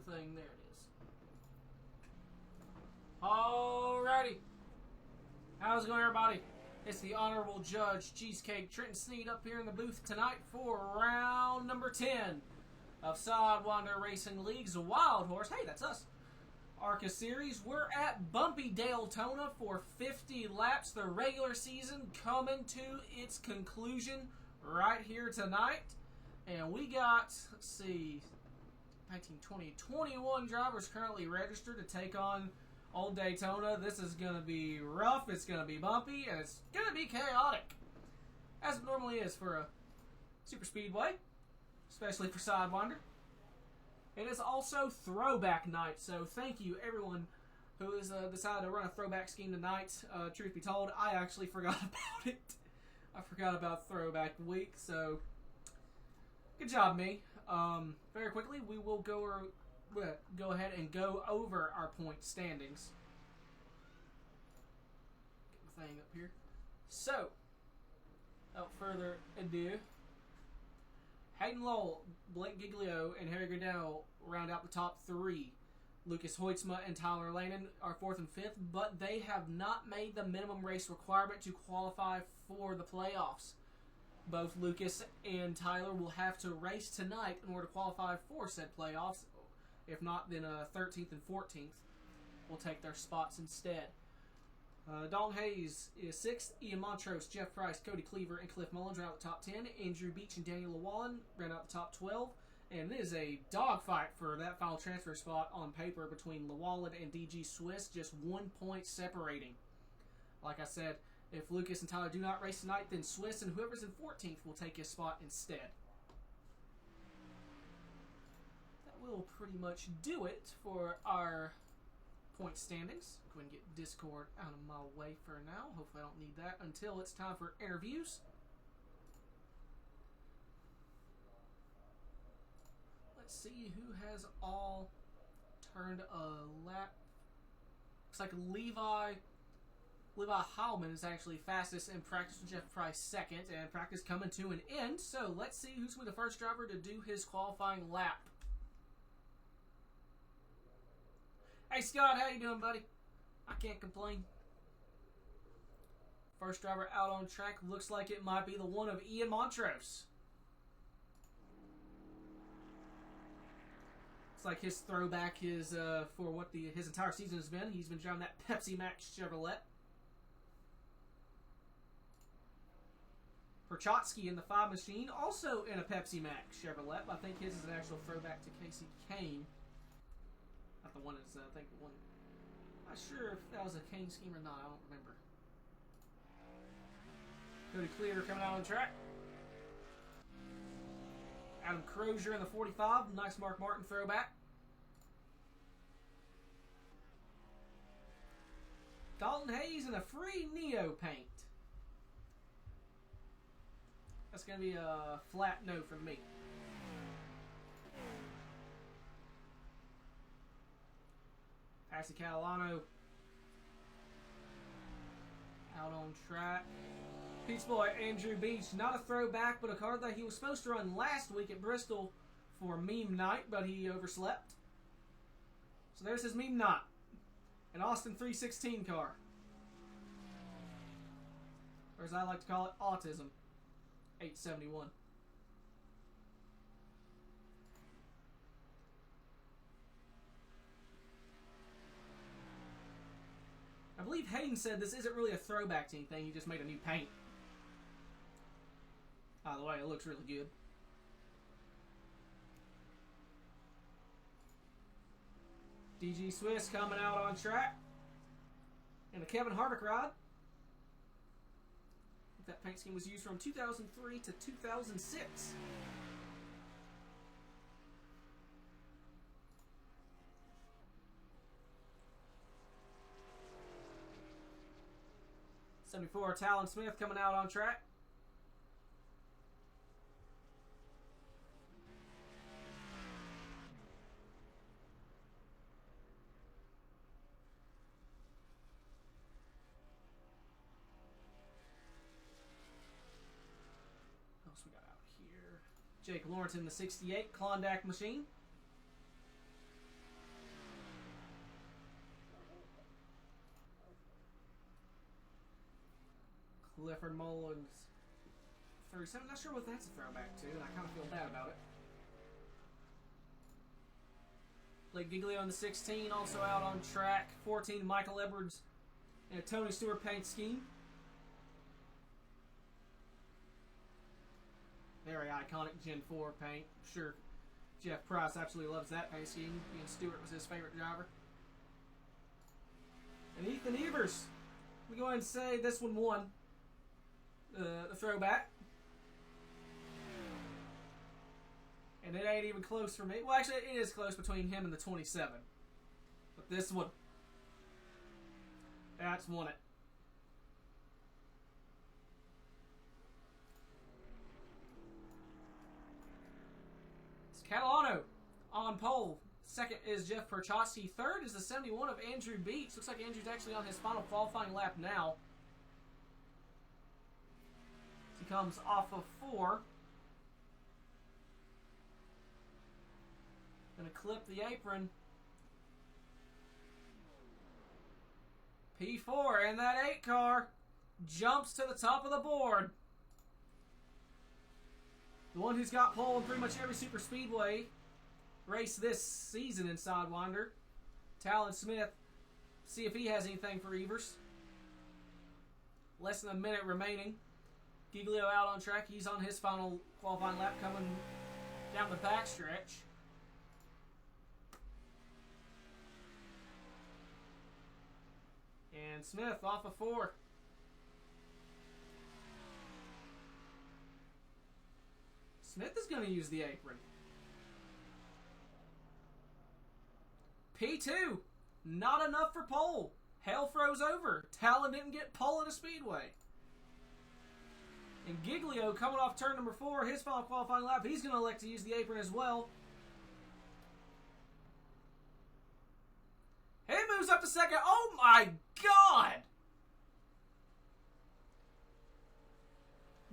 thing. There it is. Alrighty. How's it going, everybody? It's the Honorable Judge Cheesecake Trenton Sneed up here in the booth tonight for round number 10 of Sidewinder Racing League's Wild Horse. Hey, that's us. ARCA Series. We're at bumpy Daytona for 50 laps. The regular season coming to its conclusion right here tonight. And we got, let's see, 19, 20, 21 drivers currently registered to take on Old Daytona. This is going to be rough, it's going to be bumpy, and it's going to be chaotic. As it normally is for a super speedway, especially for Sidewinder. It is also throwback night, so thank you everyone who has decided to run a throwback scheme tonight. Truth be told, I actually forgot about it. I forgot about throwback week, so good job, me. Very quickly, we will go ahead and go over our point standings. Get the thing up here. So, without further ado, Hayden Lowell, Blake Giglio, and Harry Goodell round out the top three. Lucas Hoytsma and Tyler Lannon are 4th and 5th, but they have not made the minimum race requirement to qualify for the playoffs. Both Lucas and Tyler will have to race tonight in order to qualify for said playoffs. If not, then 13th and 14th will take their spots instead. Dalton Hayes is 6th. Ian Montrose, Jeff Price, Cody Cleaver, and Cliff Mullins round out the top 10. Andrew Beach and Daniel Llewellyn round out the top 12. And it is a dogfight for that final transfer spot on paper between Llewellyn and DG Swiss, just 1 point separating. Like I said, if Lucas and Tyler do not race tonight, then Swiss and whoever's in 14th will take his spot instead. That will pretty much do it for our point standings. Go ahead and get Discord out of my way for now. Hopefully I don't need that until it's time for interviews. Let's see who has all turned a lap. Looks like Levi Heilman is actually fastest in practice with Jeff Price 2nd, and practice coming to an end. So let's see who's going to be the first driver to do his qualifying lap. Hey Scott, how you doing, buddy? I can't complain. First driver out on track looks like it might be the one of Ian Montrose. It's like his throwback is for what his entire season has been. He's been driving that Pepsi Max Chevrolet. Perchotsky in the 5 machine, also in a Pepsi Max Chevrolet. But I think his is an actual throwback to Casey Kane. Not the one that's, I think the one. I'm not sure if that was a Kane scheme or not. I don't remember. Cody Cleaver coming out on track. Adam Crozier in the 45. Nice Mark Martin throwback. Dalton Hayes in a free Neo paint. That's going to be a flat no from me. Passy Catalano out on track. Pete's boy Andrew Beach, not a throwback, but a car that he was supposed to run last week at Bristol for meme night, but he overslept. So there's his meme night. An Austin 316 car. Or as I like to call it, Autism 871. I believe Hayden said this isn't really a throwback team thing, he just made a new paint. By the way, it looks really good. DG Swiss coming out on track. And a Kevin Harvick ride. That paint scheme was used from 2003 to 2006. '74 Talon Smith coming out on track. What else we got out here? Jake Lawrence in the 68 Klondike machine. Clifford Mullins 37. Not sure what that's a throwback to, and I kind of feel bad about it. Blake Giglio in the 16, also out on track. 14, Michael Edwards in a Tony Stewart paint scheme. Very iconic Gen 4 paint. I'm sure Jeff Price absolutely loves that paint scheme. Ian Stewart was his favorite driver. And Ethan Evers, we go ahead and say this one won the throwback. And it ain't even close for me. Well, actually, it is close between him and the 27. But this one, that's won it. It's Catalano on pole. Second is Jeff Perchowski. Third is the 71 of Andrew Beach. Looks like Andrew's actually on his final qualifying lap now. He comes off of 4. Gonna clip the apron. P4, and that 8 car jumps to the top of the board. The one who's got pole in pretty much every super speedway race this season in Sidewinder. Talon Smith, see if he has anything for Evers. Less than a minute remaining. Giglio out on track. He's on his final qualifying lap coming down the backstretch. And Smith off of 4. Smith is going to use the apron. P2, not enough for pole. Hell froze over. Talon didn't get pole at a speedway. And Giglio coming off turn number 4, his final qualifying lap, he's going to elect to use the apron as well. He moves up to second. Oh my God!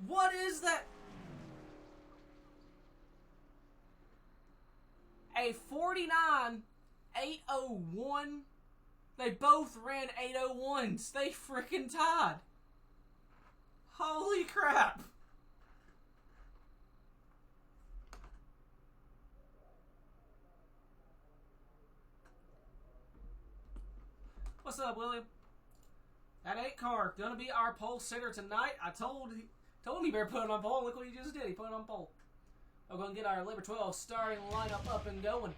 What is that? A 49.801. They both ran 801s. They freaking tied. Holy crap. What's up, William? That 8 car gonna be our pole sitter tonight. I told him he better put it on pole. Look what he just did. He put it on pole. We're gonna get our Labor 12 starting lineup up and going.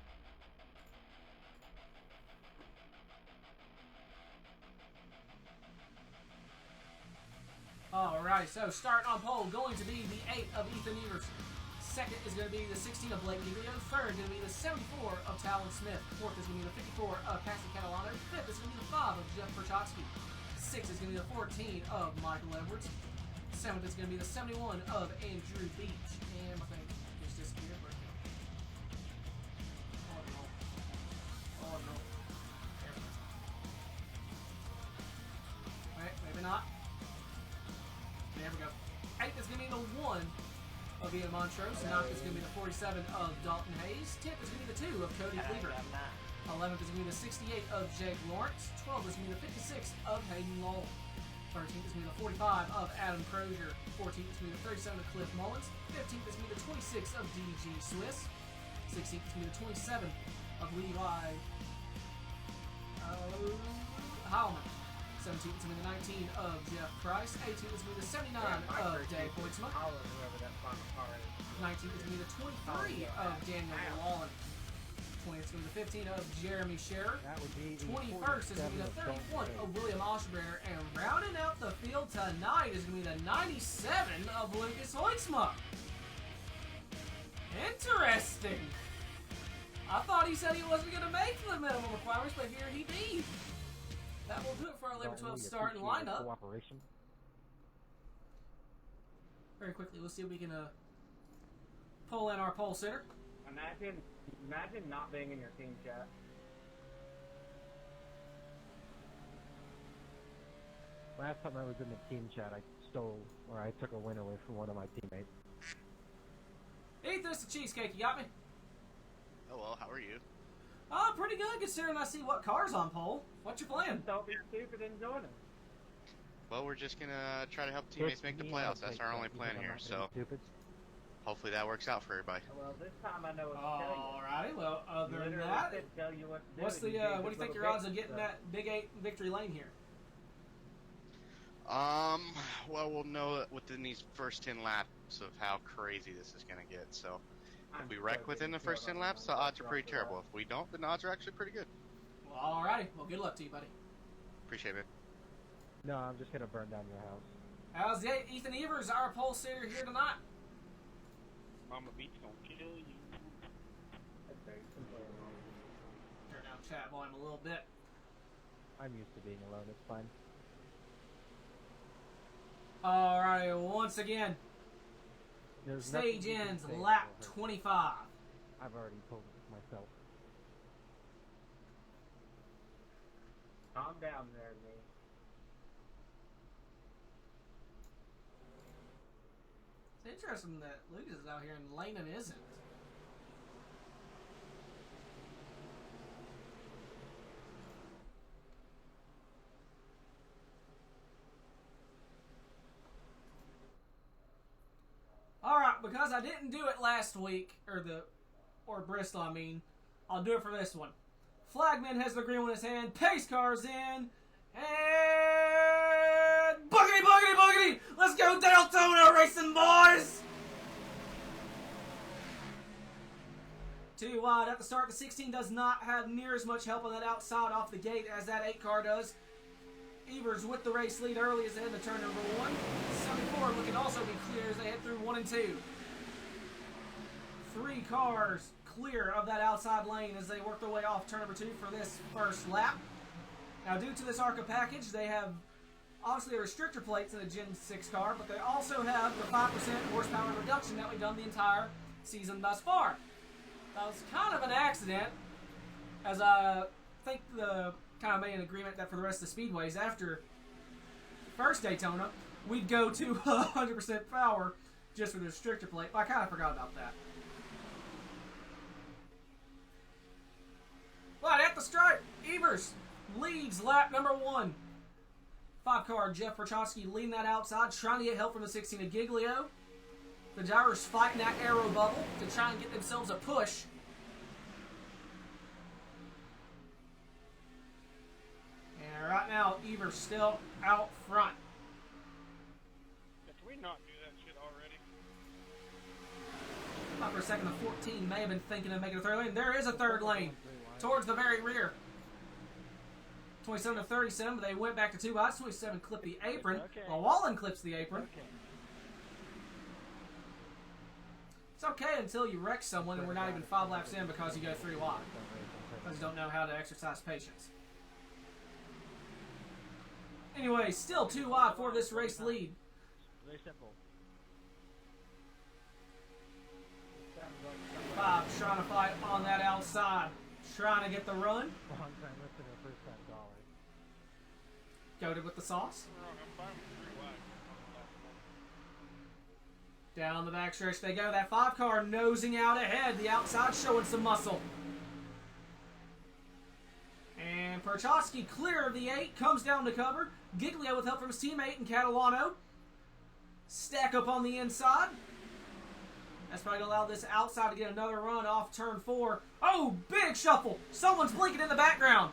Alright, so starting on pole, going to be the 8 of Ethan Evers. Second is going to be the 16 of Blake Giglio. Third is going to be the 74 of Talon Smith. Fourth is going to be the 54 of Cassie Catalano. Fifth is going to be the 5 of Jeff Perchowski. Sixth is going to be the 14 of Michael Edwards. Seventh is going to be the 71 of Andrew Beach. And my thing just disappeared. Oh no. Oh no. Wait, maybe not. There we go. 8th is going to be the 1 of Ian Montrose. 9th is going to be the 47 of Dalton Hayes. 10th is going to be the 2 of Cody Cleaver. 11th is going to be the 68 of Jake Lawrence. 12th is going to be the 56 of Hayden Lowell. 13th is going to be the 45 of Adam Crozier. 14th is going to be the 37 of Cliff Mullins. 15th is going to be the 26 of DG Swiss. 16th is going to be the 27 of Levi Heilman. 17th is going to be the 19 of Jeff Price. 18th is going to be the 79 of Dave Poitsma. 19th is going to be the 23 of Daniel Wallen. 20th is going to be the 15 of Jeremy Scherer. 21st is going to be the 31 of William Oshbear. And rounding out the field tonight is going to be the 97 of Lucas Hoiksma. Interesting. I thought he said he wasn't going to make the minimum requirements, but here he be. That will do it for our Labor 12 starting lineup. Very quickly, let's see if we can pull in our pole sitter. Imagine not being in your team chat. Last time I was in the team chat, I took a win away from one of my teammates. Ethan, it's the cheesecake. You got me? Hello, how are you? Oh, pretty good considering I see what car's on pole. What's your plan? Don't be stupid and join us. Well, we're just gonna try to help teammates make the playoffs. That's our only plan here. So hopefully that works out for everybody. Well, this time I know what to tell you. Alrighty, well, other than Literally that, couldn't tell you what to do. what do you think your odds of getting that Big 8 victory lane here? Well, we'll know within these first 10 laps of how crazy this is gonna get. So if we wreck within the first 10 laps, the odds are pretty terrible. If we don't, then the odds are actually pretty good. Well, alrighty, well, good luck to you, buddy. Appreciate it. No, I'm just gonna burn down your house. How's Ethan Evers, our pole sitter here tonight? Mama Beach gonna kill you. Turn down chat volume a little bit. I'm used to being alone. It's fine. Alrighty, once again, There's stage nothing you can ends say lap over. 25. I've already told it myself. Calm down there, me. It's interesting that Lucas is out here and Landon isn't. Alright, because I didn't do it last week, or Bristol, I mean, I'll do it for this one. Flagman has the green one in his hand, pace car's in, and boogity, boogity, boogity! Let's go Daytona racing, boys! 2 wide at the start. The 16 does not have near as much help on that outside off the gate as that 8 car does. Evers with the race lead early as they head to turn number 1. 74 looking also be clear as they head through 1 and 2. 3 cars clear of that outside lane as they work their way off turn number 2 for this first lap. Now, due to this ARCA package, they have obviously a restrictor plates in the Gen 6 car, but they also have the 5% horsepower reduction that we've done the entire season thus far. That was kind of an accident, as I think the kind of made an agreement that for the rest of the speedways after first Daytona, we'd go to 100% power just for the restrictor plate, but I kind of forgot about that. But at the stripe, Evers leads lap number 1. 5-car Jeff Perchowski leading that outside, trying to get help from the 16 of Giglio. The drivers fighting that aero bubble to try and get themselves a push. And right now, Evers still out front. Can we not do that shit already? Thought for a second the 14 may have been thinking of making a third lane. There is a third lane towards the very rear. 27 to 37, but they went back to 2 wides. 27 clipped the apron. While Wallen clips the apron. It's okay until you wreck someone and we're not even 5 laps in because you go 3 wide. Because you don't know how to exercise patience. Anyway, still 2 wide for this race lead. Very simple. 5 trying to fight on that outside. Trying to get the run. Long time listener, first time caller. Goated with the sauce. I'm fine with 3 wide. Down the backstretch they go. That 5-car nosing out ahead. The outside showing some muscle. And Perchowski clear of the 8. Comes down to cover. Giglio with help from his teammate in Catalano. Stack up on the inside. That's probably going to allow this outside to get another run off turn 4. Oh, big shuffle. Someone's blinking in the background.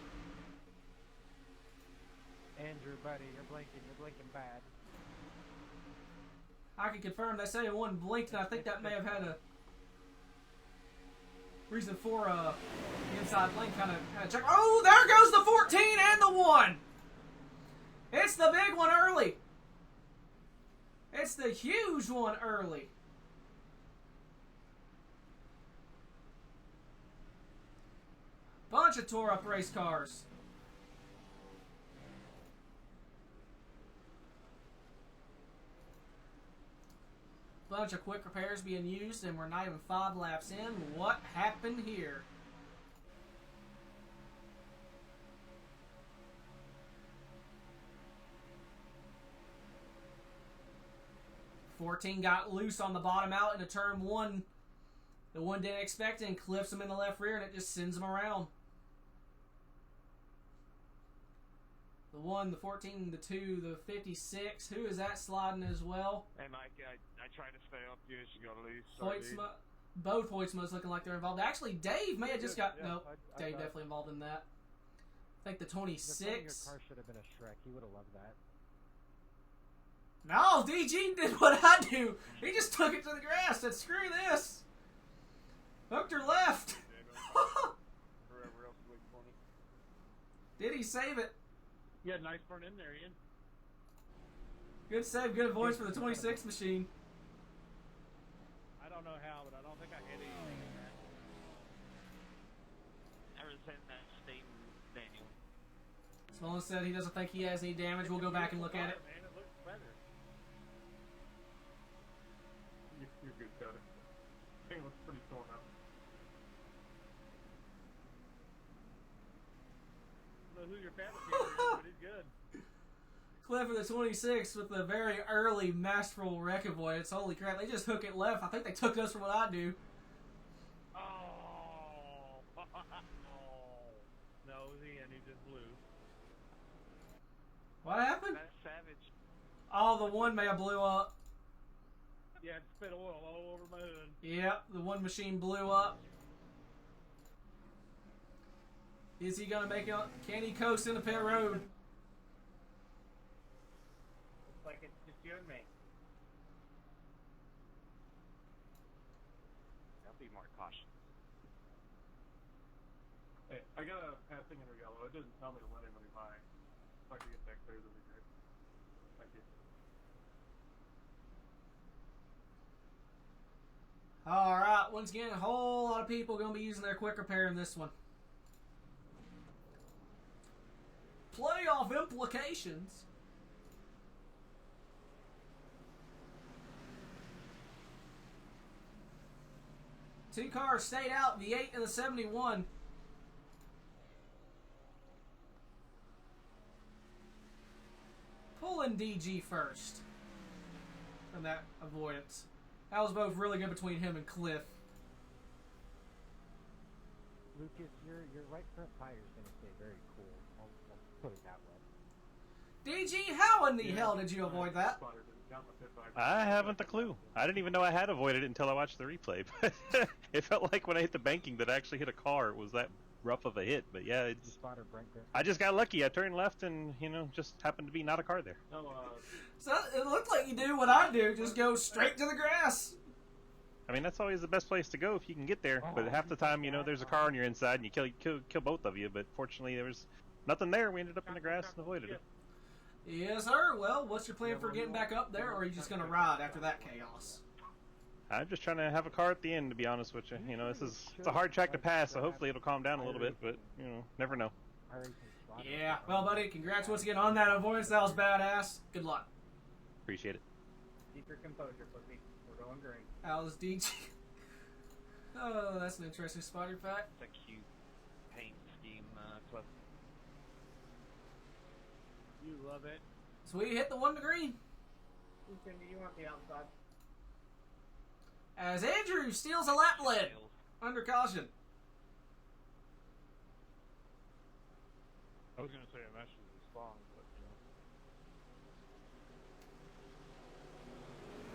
Andrew, buddy, you're blinking bad. I can confirm they say one blinked, and I think that may have had a reason for the inside lane kind of check. Oh, there goes the 14 and the 1. It's the big one early. It's the huge one early. Bunch of tore up race cars. Bunch of quick repairs being used, and we're not even 5 laps in. What happened here? $14 got loose on the bottom out into turn 1. The one didn't expect it and clips him in the left rear, and it just sends him around. The 1, the 14, the 2, the 56. Who is that sliding as well? Hey, Mike, I try to stay up. You just gotta leave. Sorry, dude. Hoytsma. Both Hoytsmas looking like they're involved. Actually, Dave may have just got... Yeah, Nope, I Dave thought- definitely involved in that. I think the The front of your 26. car should have been a Shrek. He would have loved that. No, DG did what I do. He just took it to the grass. Said, screw this. Hooked her left. Whoever else is waiting for me. Did he save it? You had a nice burn in there, Ian. Good save, good voice for the 26 machine. I don't know how, but I don't think I hit anything in that. I was in that state, Daniel. Smolin said he doesn't think he has any damage. We'll go back and look at it. Man, it looks better. You're good, Cody. Thing looks pretty torn up. I don't know who your fabricator is, but he's good. Cliff of the 26 with the very early masterful wreck avoidance. Holy crap, they just hook it left. I think they took those from what I do. Oh. No, it was Ian. He just blew. What happened? That's savage. Oh, the one may have blew up. Yeah, it spit oil all over my hood. Yep, the one machine blew up. Is he gonna make it? Can he coast into pit road? Looks like it's just you and me. I'll be more cautious. Hey, I got a passing in yellow. It didn't tell me to let anybody by. If I could get back there, that'd be great. Thank you. Alright, once again, a whole lot of people gonna be using their quick repair in this one. Playoff implications. Two cars stayed out, the 8 and the 71. Pulling DG first from that avoidance. That was both really good between him and Cliff. Lucas, your right front tire is going to stay very cool. I'll put it that way. DG, how in the hell did you avoid that? Spotter didn't count my pit vibe. I haven't a clue. I didn't even know I had avoided it until I watched the replay. But it felt like when I hit the banking that I actually hit a car. It was that rough of a hit. But yeah, The spotter Brent Griffin. I just got lucky. I turned left and, just happened to be not a car there. No, So it looked like you do what I do, just go straight to the grass. I mean, that's always the best place to go if you can get there. But half the time, there's a car on your inside and you kill both of you. But fortunately, there was nothing there. We ended up in the grass and avoided it. Yes, sir. Well, what's your plan for getting back up there, or are you just going to ride after that chaos? I'm just trying to have a car at the end, to be honest with you. It's a hard track to pass, so hopefully it'll calm down a little bit. But, never know. Yeah. Well, buddy, congrats once again on that avoidance. That was badass. Good luck. Appreciate it. keep your composure, pussy. We're going green. That was DG. Oh, that's an interesting spotter fact. It's a cute paint scheme, Cliff. You love it. So we hit the 1 to green. Ethan, do you want the outside? As Andrew steals a lap lead under caution. I was gonna say a message is long, but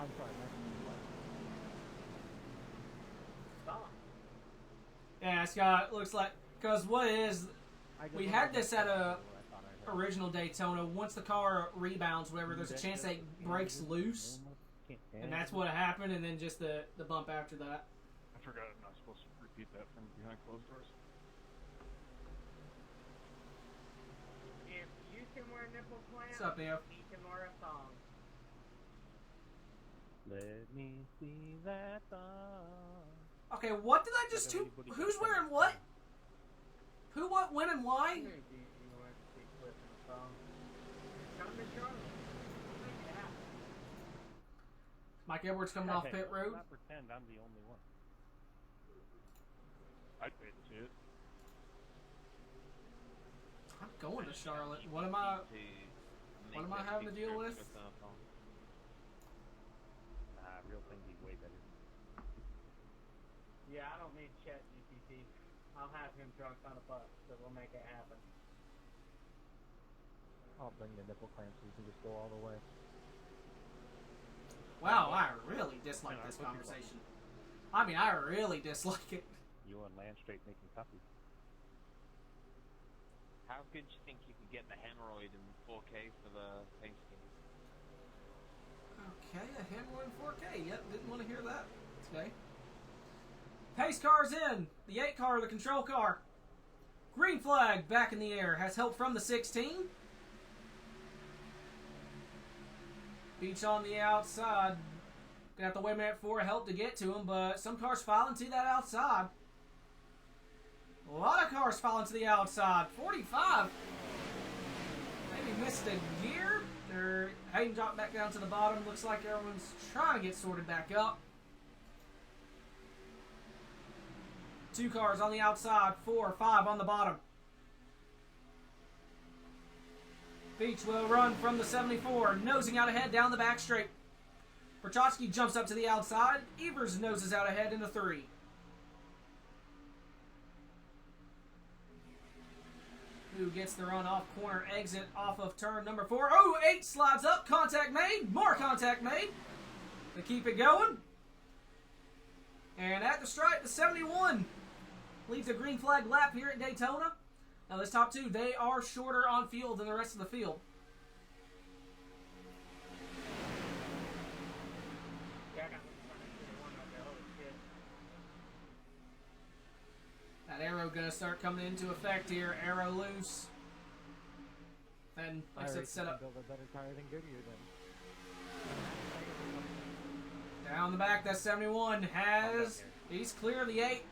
I'm sorry, Stop. Yeah, Scott, looks like, because what it is, we had this at a original Daytona. Once the car rebounds, whatever, there's a chance that it breaks loose, and that's what happened, and then just the bump after that. I forgot I'm not supposed to repeat that from behind closed doors. If you can wear nipple plants, What's up, Neo? he can wear a thong. Let me see that thong. Okay, what did I just do? Who's wearing what? Who, what, when, and why? You want to see Cliff in a thong. Come to Charlotte. Make it happen. Mike Edwards coming off pit road. Not pretend I'm the only one. I'd pay to see it. I'm going to Charlotte. What am I having to deal with? Real thing be way better. Yeah, I don't need Chat GPT. I'll have him drunk on a bus, so we'll make it happen. I'll bring the nipple clamps so you can just go all the way. Wow, I really dislike this conversation. I mean, I really dislike it. You and Land straight making copies. How good do you think you could get the hemorrhoid in 4K for the paint scheme? Okay, a hemorrhoid in 4K. Yep, didn't want to hear that today. Pace car's in. The 8 car, the control car. Green flag back in the air. Has help from the 16. Beach on the outside. Gonna have to wait a minute for help to get to him, but some cars filing to that outside. A lot of cars filing to the outside. 45. Maybe missed a gear. Hayden dropped back down to the bottom. Looks like everyone's trying to get sorted back up. 2 cars on the outside. 4, 5 on the bottom. Beach will run from the 74, nosing out ahead down the back straight. Berchotsky jumps up to the outside. Evers noses out ahead into 3. Who gets the run off corner exit off of turn number 4. Oh, 8 slides up. Contact made. More contact made. They keep it going. And at the stripe, the 71 leads a green flag lap here at Daytona. Now this top 2, they are shorter on field than the rest of the field. That arrow gonna start coming into effect here. Arrow loose. And like I said, set up. Build a better tire than Goodyear then. Down the back, that 71 has. He's clear of the 8.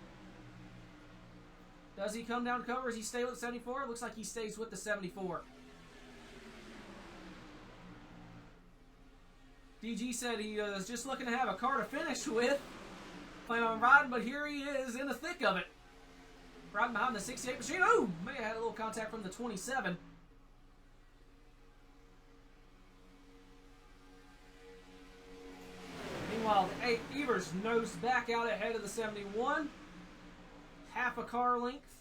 Does he come down cover? Does he stay with the 74? Looks like he stays with the 74. DG said he was just looking to have a car to finish with. Plan on riding, but here he is in the thick of it. Riding behind the 68 machine. Oh, may have had a little contact from the 27. Meanwhile, the 8 Evers nosed back out ahead of the 71. Half a car length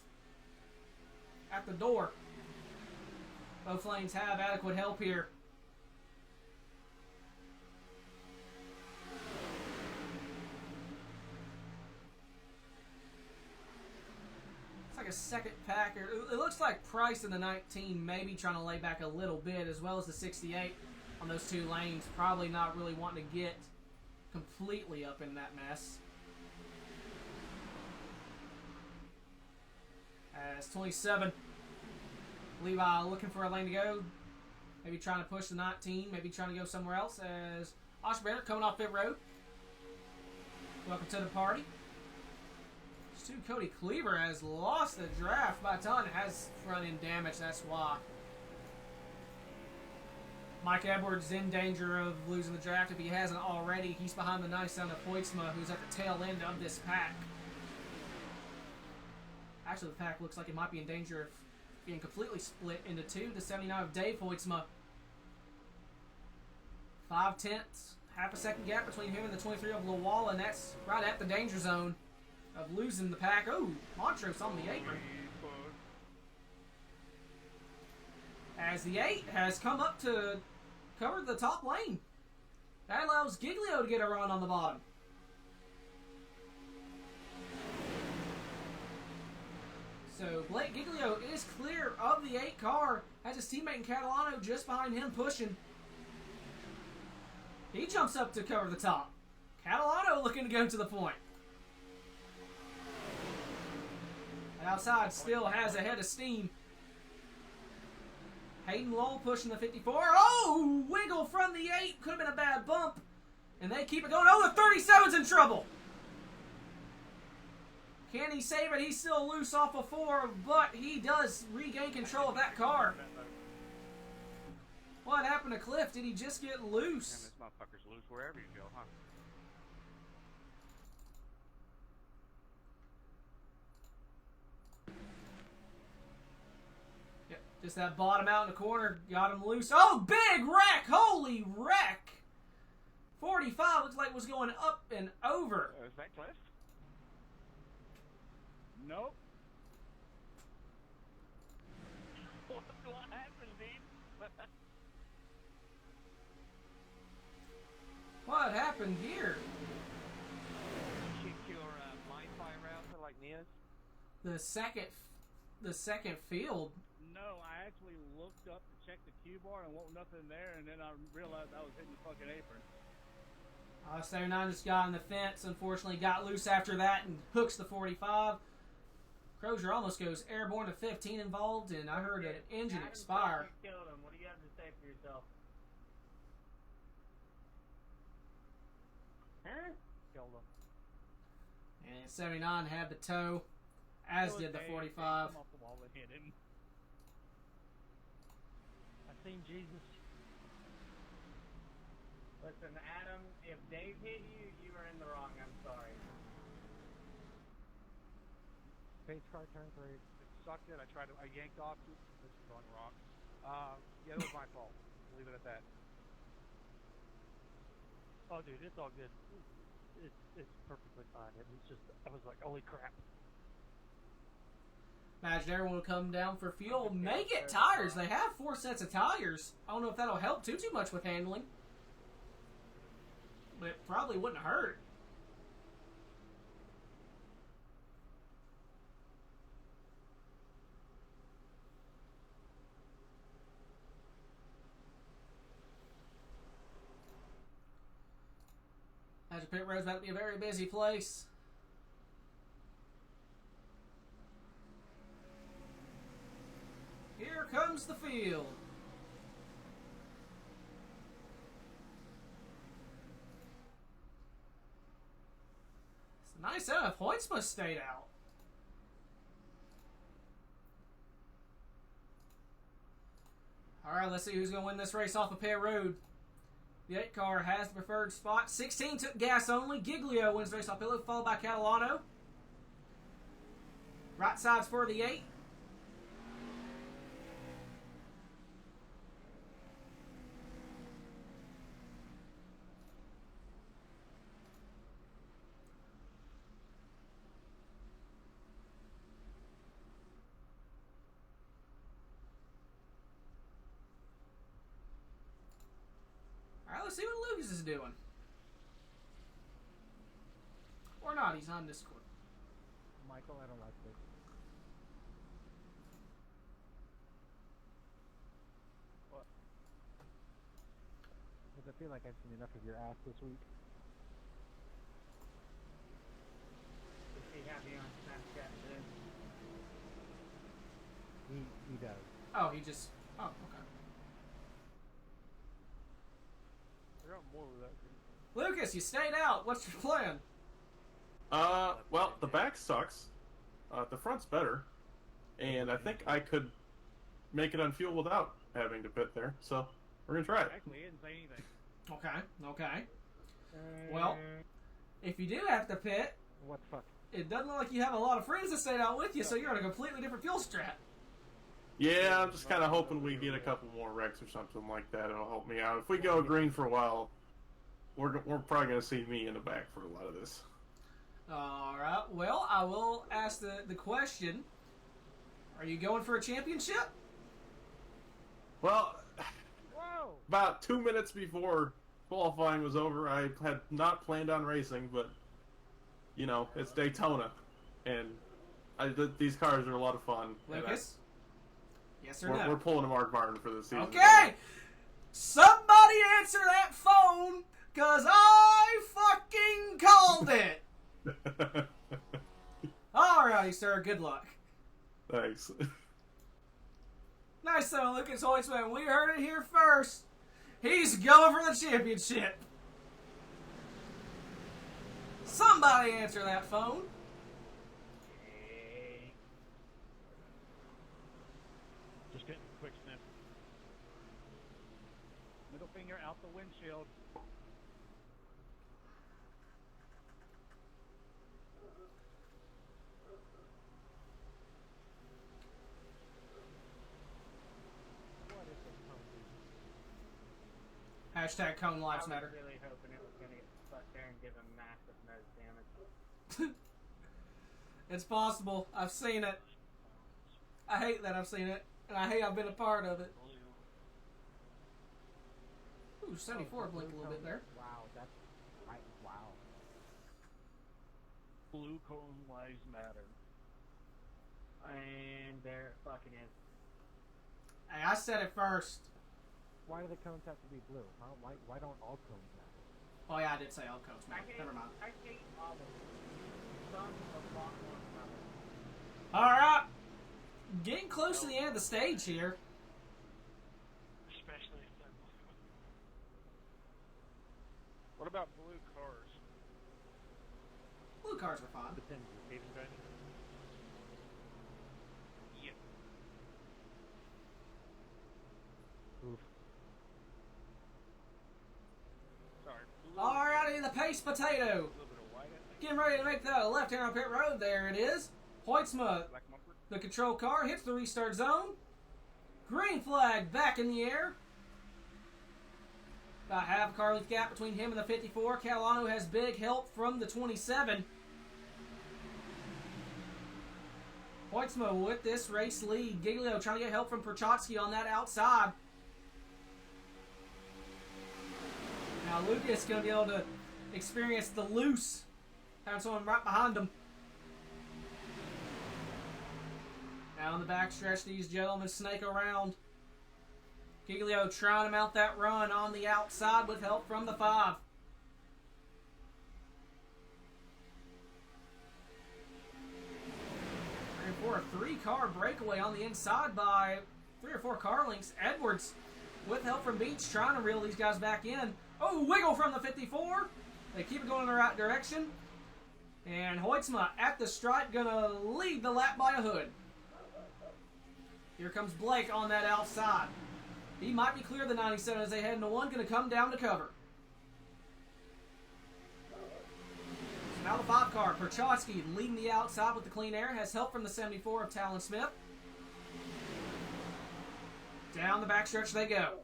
at the door. Both lanes have adequate help here. It's like a second packer. It looks like Price in the 19 maybe trying to lay back a little bit, as well as the 68 on those 2 lanes. Probably not really wanting to get completely up in that mess. As 27, Levi looking for a lane to go. Maybe trying to push the 19, maybe trying to go somewhere else. As Oshbrenner coming off pit road. Welcome to the party. Stu Cody Cleaver has lost the draft by a ton. Has front end damage, that's why. Mike Edwards in danger of losing the draft if he hasn't already. He's behind the nice son of Hoytsma, who's at the tail end of this pack. Actually, the pack looks like it might be in danger of being completely split into 2. The 79 of Dave Hoytsma. 5/10, half a second gap between him and the 23 of Lawala, and that's right at the danger zone of losing the pack. Oh, Montrose on the apron. As the 8 has come up to cover the top lane. That allows Giglio to get a run on the bottom. So Blake Giglio is clear of the 8 car. Has his teammate in Catalano just behind him pushing. He jumps up to cover the top. Catalano looking to go to the point. And outside still has a head of steam. Hayden Lowell pushing the 54. Oh! Wiggle from the 8. Could have been a bad bump. And they keep it going. Oh, the 37's in trouble. Can he save it? He's still loose off of 4, but he does regain control of that car. What happened to Cliff? Did he just get loose? Man, this motherfucker's loose wherever you go, huh? Yep, just that bottom out in the corner got him loose. Oh, big wreck! Holy wreck! 45 looks like it was going up and over. Is that Cliff? Nope. What happened, dude? What happened here? Shoot your blind fire router like Neo's? The second field. No, I actually looked up to check the cue bar and wasn't nothing there, and then I realized I was hitting the fucking apron. 79 just got on the fence. Unfortunately, got loose after that and hooks the 45. Crozier almost goes airborne to 15 involved, and I heard an engine expire. Killed him. What do you have to say for yourself? Huh? Killed him. And 79 had the tow, as did the 45. Come off the wall and hit him. I seen Jesus. Listen, Adam, if Dave hit you, you are in the wrong. I'm sorry. Pace car turn 3. It sucked it. I yanked off. This is going wrong. Yeah, it was my fault. Leave it at that. Oh, dude, it's all good. It's perfectly fine. It was just, I was like, holy crap. Imagine everyone will come down for fuel. May get tires. They have 4 sets of tires. I don't know if that'll help too much with handling. But it probably wouldn't hurt. Imagine pit road's about to be a very busy place. Here comes the field. It's a nice set of points must stayed out. Alright, let's see who's going to win this race off of pit road. The 8 car has the preferred spot. 16 took gas only. Giglio wins the race off Pillow, followed by Catalano. Right side's for the 8. Alright, let's see what Lucas is doing. Or not, he's on Discord. Michael, I don't like this. What? Because I feel like I've seen enough of your ass this week. Does he have you on Snapchat too? He does. Oh, he just... Oh, okay. I got more of that. Lucas, you stayed out. What's your plan? Well, the back sucks. The front's better. And I think I could make it on fuel without having to pit there. So, we're gonna try it. Actually, he didn't say anything. Okay. Well, if you do have to pit, What the fuck? it doesn't look like you have a lot of friends that stayed out with you, so you're on a completely different fuel strat. Yeah, I'm just kind of hoping we get a couple more wrecks or something like that. It'll help me out. If we go green for a while, we're probably going to see me in the back for a lot of this. Alright, well, I will ask the question. Are you going for a championship? Well, Whoa! about 2 minutes before qualifying was over, I had not planned on racing, but, you know, it's Daytona. And these cars are a lot of fun. Lucas? Yes or We're no? pulling a Mark Martin for this season. Okay! Somebody answer that phone, because I fucking called it! Alrighty, sir. Good luck. Thanks. Nice though, Lucas Hoytsman. We heard it here first. He's going for the championship. Somebody answer that phone. Just getting a quick sniff. Middle finger out the windshield. Hashtag Cone Lives I was Matter. really hoping it was going to get stuck there and give him massive nose damage. It's possible. I've seen it. I hate that I've seen it. And I hate I've been a part of it. Ooh, 74 Oh, blinked a little bit there. Wow, that's wow. Blue cone lives matter. And there it fucking is. Hey, I said it first. Why do the cones have to be blue? Huh? Why don't all cones matter? Oh yeah, I did say all codes, man. Never mind. I hate all of them. Some of Longhorn colors. Alright. Getting close to the end of the stage here. Especially if they're blue. What about blue cars? Blue cars are fine. Depends. Is Hayden driving? Yep. Oof. Sorry. Alrighty, the pace potato. A little bit of white, I think. Getting ready to make the left hand on pit road. There it is. Hoytsma, Black Mumford. the control car, hits the restart zone. Green flag back in the air. About half a car length gap between him and the 54. Calano has big help from the 27. Hoytsma with this race lead. Giglio trying to get help from Prochatsky on that outside. Now Lucas going to be able to experience the loose. Having someone right behind him. Now on the backstretch, these gentlemen snake around. Giglio trying to mount that run on the outside with help from the 5. And for a 3-car breakaway on the inside by 3 or 4 car lengths. Edwards with help from Beach trying to reel these guys back in. Oh, wiggle from the 54. They keep it going in the right direction. And Hoytsma at the stripe gonna lead the lap by a hood. Here comes Blake on that outside. He might be clear of the 97 as they head into 1. Going to come down to cover. So now the 5 car. Prochatsky leading the outside with the clean air. Has help from the 74 of Talon Smith. Down the backstretch they go.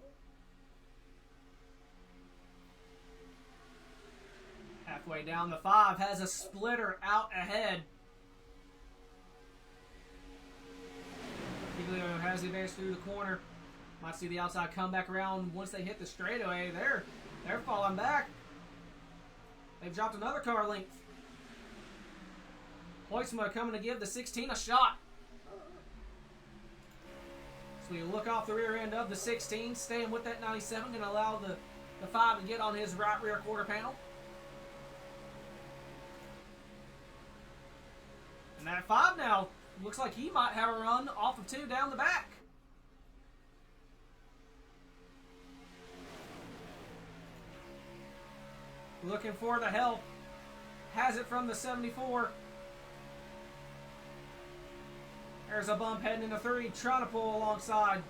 Halfway down the 5 has a splitter out ahead. Giglio has the advantage through the corner. Might see the outside come back around once they hit the straightaway. They're falling back. They've dropped another car length. Hoytsma coming to give the 16 a shot. So we look off the rear end of the 16, staying with that 97, going to allow the 5 to get on his right rear quarter panel. And that 5 now looks like he might have a run off of 2 down the back. Looking for the help. Has it from the 74. There's a bump heading into 3, trying to pull alongside.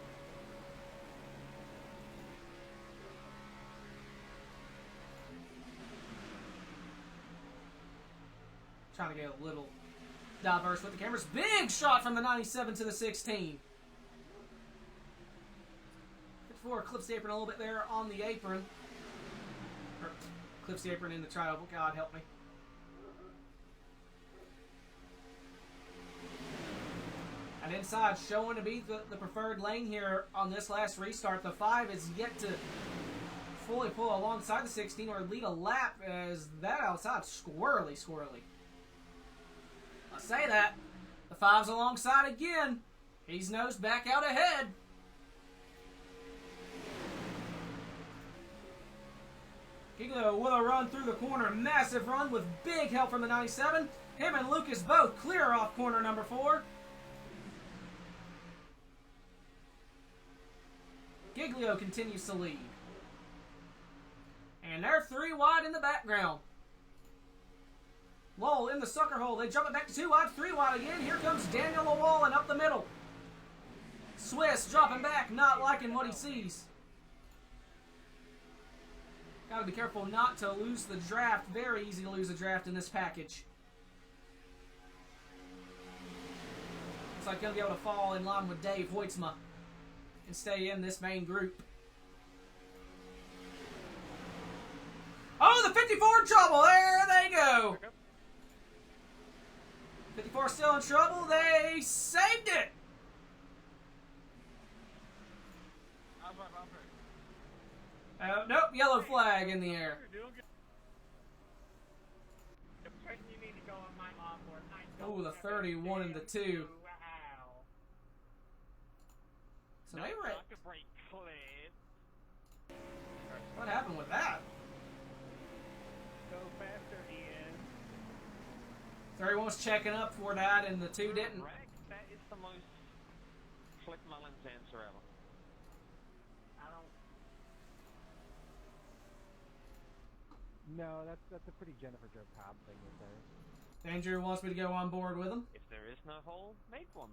Trying to get a little diverse with the cameras. Big shot from the 97 to the 16. 54 clips the apron a little bit there on the apron. Or, clips the apron in the tri-oval. God help me. And inside, showing to be the preferred lane here on this last restart. The 5 is yet to fully pull alongside the 16 or lead a lap as that outside squirrely. I say that. The 5's alongside again. He's nosed back out ahead. Giglio with a run through the corner. Massive run with big help from the 97. Him and Lucas both clear off corner number 4. Giglio continues to lead. And they're 3 wide in the background. Lowell in the sucker hole. They jump it back to 2 wide, 3 wide again. Here comes Daniel Llewellyn up the middle. Swiss dropping back, not liking what he sees. Gotta be careful not to lose the draft. Very easy to lose a draft in this package. Looks like gonna be able to fall in line with Dave Hoytsma and stay in this main group. Oh, the 54 in trouble. There they go. 54 still in trouble. They saved it. Nope, yellow flag in the air. You need to go on my onboard. I don't Oh, the 31 and the 2. Wow. So they were. Like a break cleared. What happened with that? Go faster, Ian. 31 was checking up for that, and the 2 didn't. Rex, that is the most Cliff Mullins answer ever. I don't. No, that's a pretty Jennifer Joe Cobb thing right there. Andrew wants me to go on board with him. If there is no hole, make one.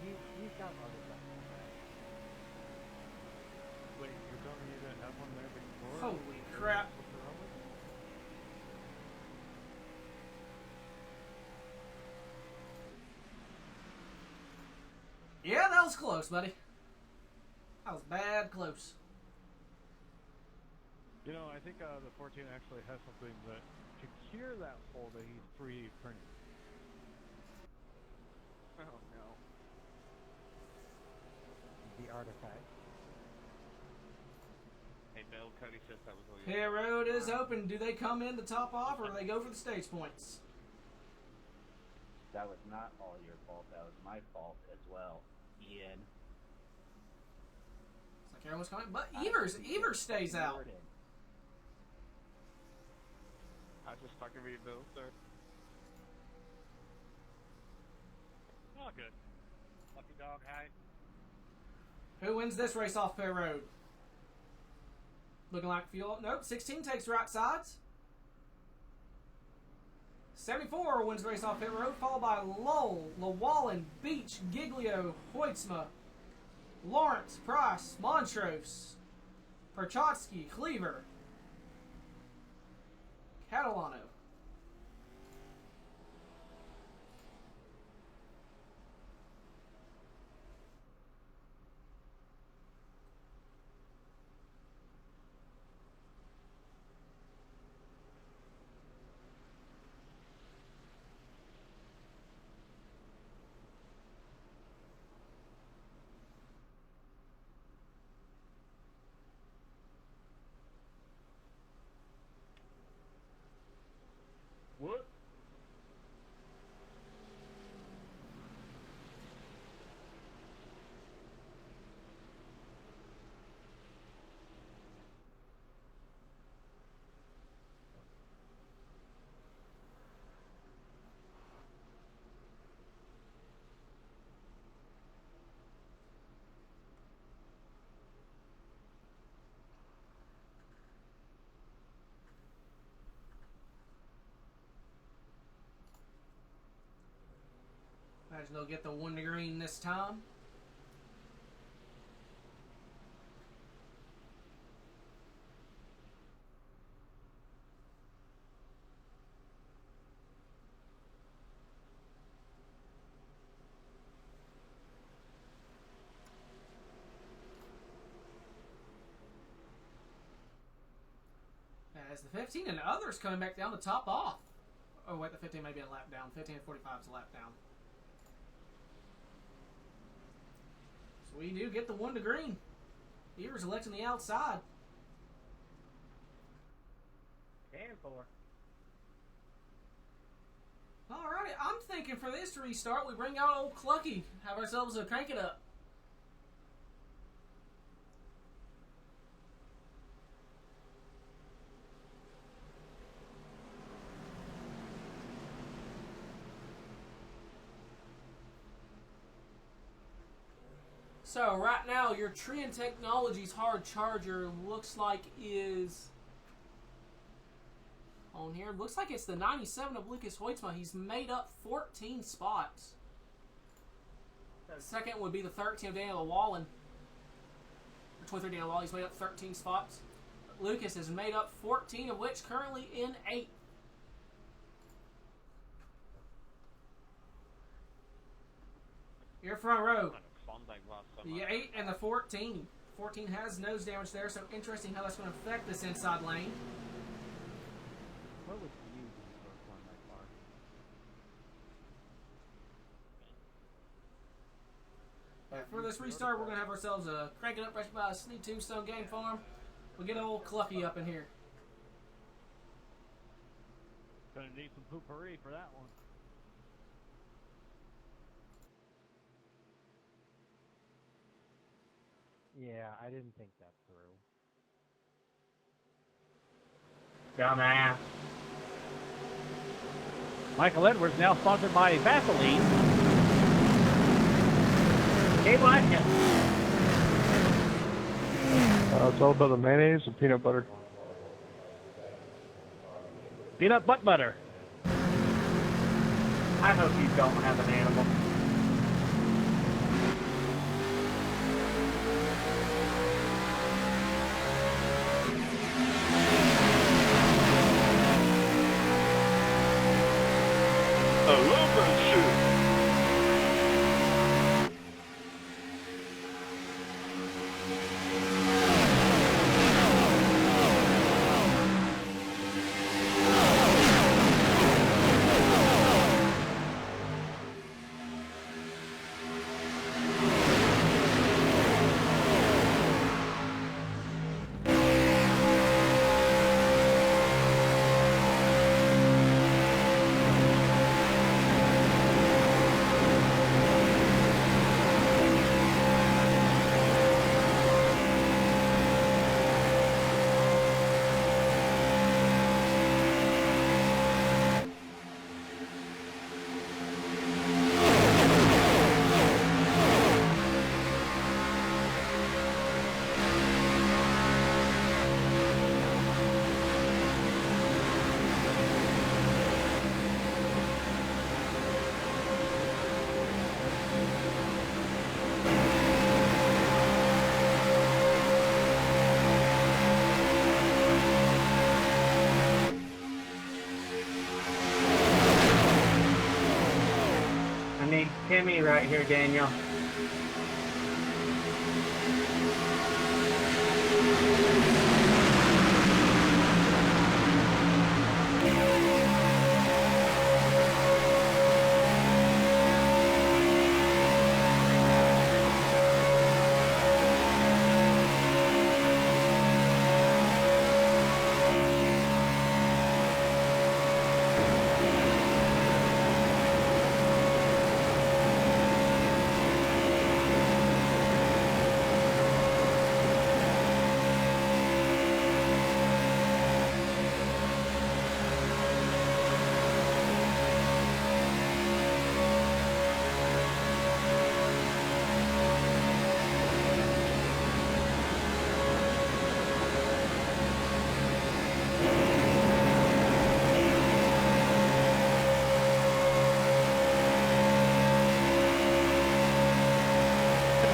He's got other stuff. Wait, you're telling me you didn't have one there before? Holy crap. What's wrong with it? Yeah, that was close, buddy. That was bad close. You know, I think the 14 actually has something that to cure that hole that he's 3D printing. Oh no. The artifact. Hey Bill, Cody says that was all you. Pit road is open. Do they come in to top off, or do they go for the stage points? That was not all your fault. That was my fault as well, Ian. It's like everyone's coming, but Evers stays out. I was just fucking with you, Bill, sir. Oh, good. Lucky dog hide. Who wins this race off pit road? Looking like fuel. Nope, 16 takes right sides. 74 wins the race off pit road, followed by Lowell, Llewellyn, Beach, Giglio, Hoytsma, Lawrence, Price, Montrose, Perchotsky, Cleaver, Catalano. What? Imagine they'll get the 1 to green this time. As the 15 and others coming back down to top off. Oh wait, the 15 may be a lap down. 15 and 45 is a lap down. So we do get the 1 to green. Evers electing the outside. And 4. Alrighty, I'm thinking for this restart, we bring out old Clucky. Have ourselves a crank it up. So right now, your Trian Technologies hard charger looks like is on here. Looks like it's the 97 of Lucas Hoytsma. He's made up 14 spots. Second would be the 13 of Daniel Wallen. Or 23 Daniel Wallen. He's made up 13 spots. Lucas has made up 14, of which currently in 8th. Your front row. The 8 and the 14. 14 has nose damage there, so interesting how that's going to affect this inside lane. What would you do on that car? For this restart, we're going to have ourselves a Crank It Up Fresh by Sneak Tombstone Game Farm. We'll get old Clucky up in here. Gonna need some poopery for that one. Yeah, I didn't think that through. Dumbass. Michael Edwards now sponsored by Vaseline. Hey, Watkins. It's all about the mayonnaise and peanut butter. Peanut butt butter. I hope you don't have an animal. I love that shit. I need Timmy right here, Daniel.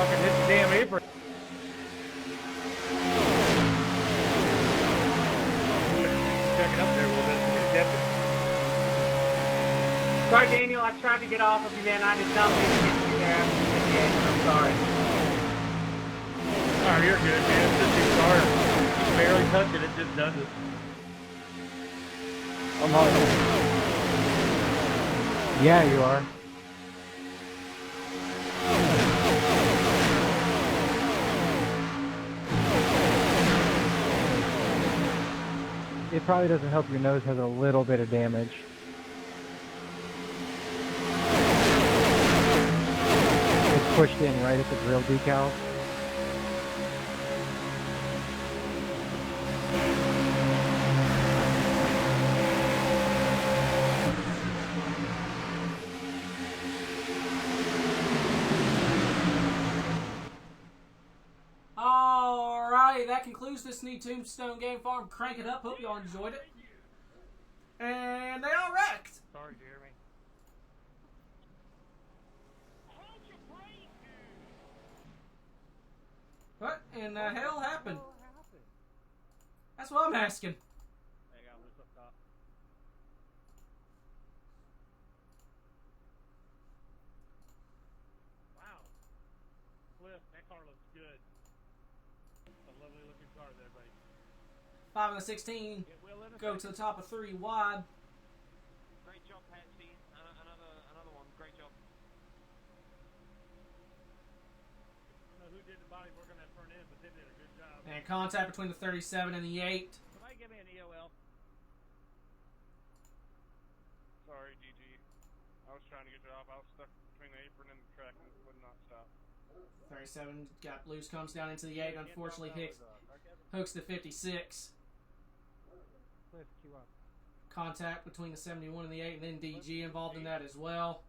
Fucking hit the damn apron. Check it up there a little bit. It's definitely. Sorry, Daniel. I tried to get off of you, man. I did not mean to get you there. I'm sorry. Oh, you're good, man. It's just too hard. You barely touch it. It just does it. I'm hard. Yeah, you are. It probably doesn't help your nose has a little bit of damage. It's pushed in right at the grill decal. Alrighty, that concludes this Sneak Tombstone Game Farm. Crank it up. Hope y'all enjoyed it. And they all wrecked. Sorry, Jeremy. What in the hell happened? That's what I'm asking. Hang on, just up top. Wow. Cliff, that car looks good. It's a lovely looking car there, buddy. 5 and a 16. Go to the top of 3 wide. Great job, Patsy. Another one. Great job. did the body work on that front end, but they did a good job. And contact between the 37 and the 8. Somebody give me an EOL. Sorry, DG. I was trying to get you off. I was stuck between the apron and the track and would not stop. 37 got loose, comes down into the 8. Unfortunately, hooks the 56. Cliff, queue up. Contact between the 71 and the 8, and then DG involved in that as well.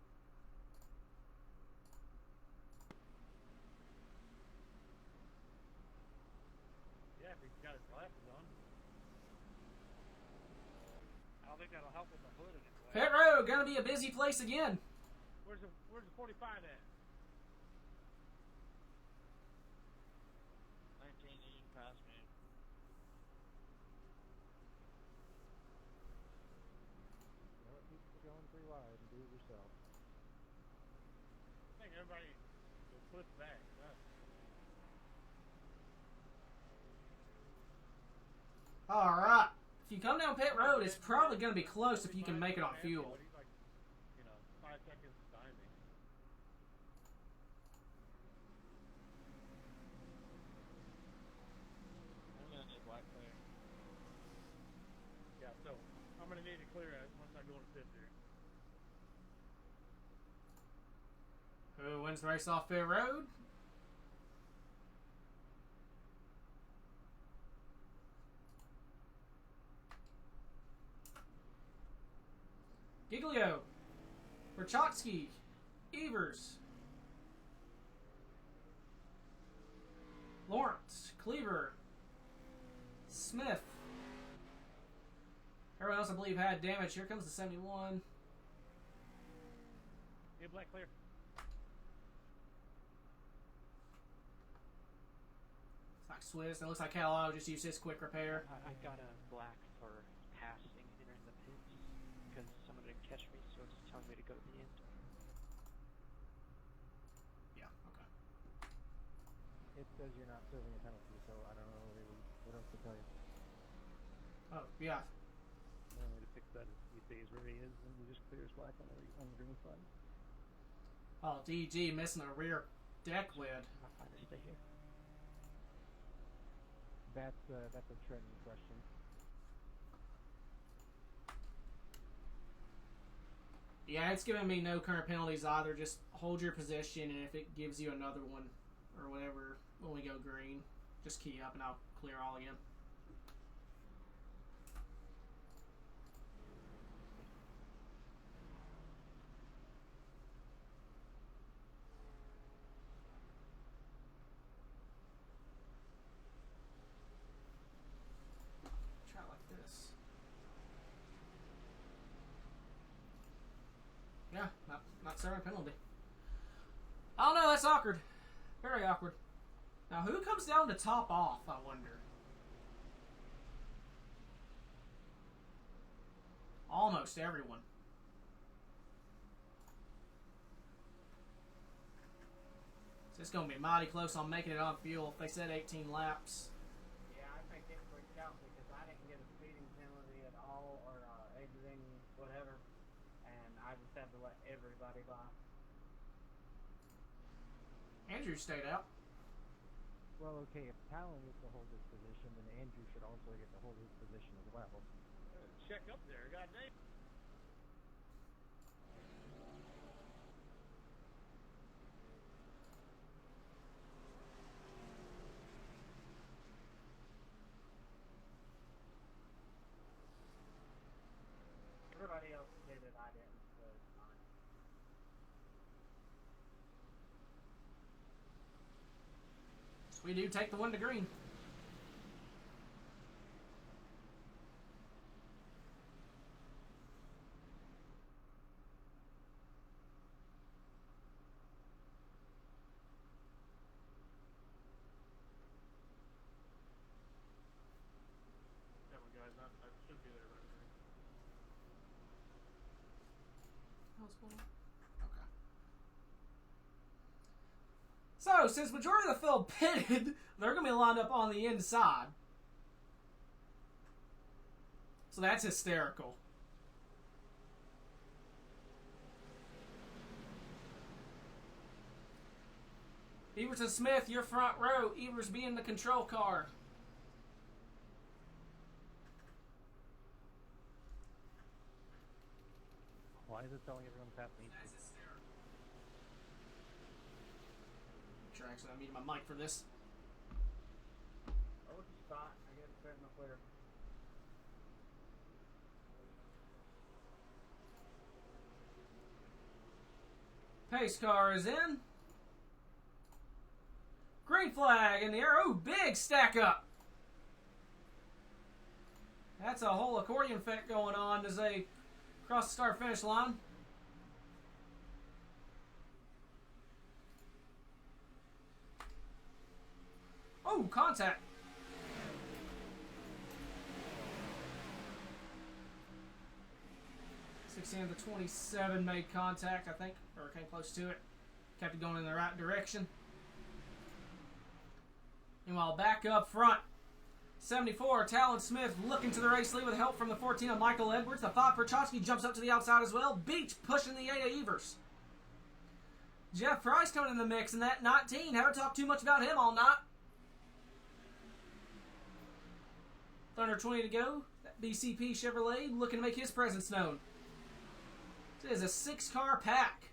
Yeah, if he's got his glasses on. I don't think that'll help with the hood in it. Pit road, gonna be a busy place again. Where's the 45 at? 19, you can pass me. You know, keep going 3 wide and do it yourself. I think everybody will flip back. Alright. If you come down pit road, it's probably gonna be close if you can make it on fuel. But he's like, 5 seconds behind me. I'm gonna need black clear. Yeah, so I'm gonna need to clear it once I go to pit there. Who wins the race off pit road? Giglio, Berchotsky, Evers, Lawrence, Cleaver, Smith. Everyone else, I believe, had damage. Here comes the 71. Get black clear. It's like Swiss. It looks like Cal just used his quick repair. I got a black for passing entering the pits because someone didn't catch me, so it's telling me to go to the end. Yeah, okay. It says you're not serving a penalty, so I don't know really what else to tell you. Oh, yeah. The only way to fix that is he stays where he is and he just clears black on the green flag. Oh, DG missing a rear deck lid. I'm fine to stay here. That's a Trenton question. Yeah, it's giving me no current penalties either. Just hold your position, and if it gives you another one or whatever when we go green, just key up and I'll clear all again. Try it like this. Yeah, not serving penalty. I don't know, that's awkward. Very awkward. Now, who comes down to top off, I wonder? Almost everyone. So it's going to be mighty close on making it on fuel. If they said 18 laps. Yeah, I think it freaked out because I didn't get a speeding penalty at all or exiting whatever, and I just had to let everybody by. Andrew stayed out. Well, okay, if Talon gets to hold his position, then Andrew should also get to hold his position as well. Check up there, goddamn. Everybody else did it, I didn't, so it's fine. We do take the one to green. That one, guys. I should be there right away. Okay. So, since majority of the field pitted, they're going to be lined up on the inside. So that's hysterical. Evers and Smith, your front row. Evers being the control car. Why is it telling everyone past me? Sure, actually, I'm muting my mic for this. Oh, it's a spot. I get it fair enough clear. Pace car is in. Green flag in the air. Oh, big stack up. That's a whole accordion effect going on as they cross the start finish line. Oh, contact. 16 to 27 made contact, I think, or came close to it. Kept it going in the right direction. Meanwhile, back up front, 74, Talon Smith looking to the race lead with help from the 14 of Michael Edwards. The 5 Prochaski jumps up to the outside as well. Beach pushing the 8 of Evers. Jeff Price coming in the mix in that 19. Haven't talked too much about him all night. Under 20 to go. That BCP Chevrolet looking to make his presence known. This is a 6-car pack.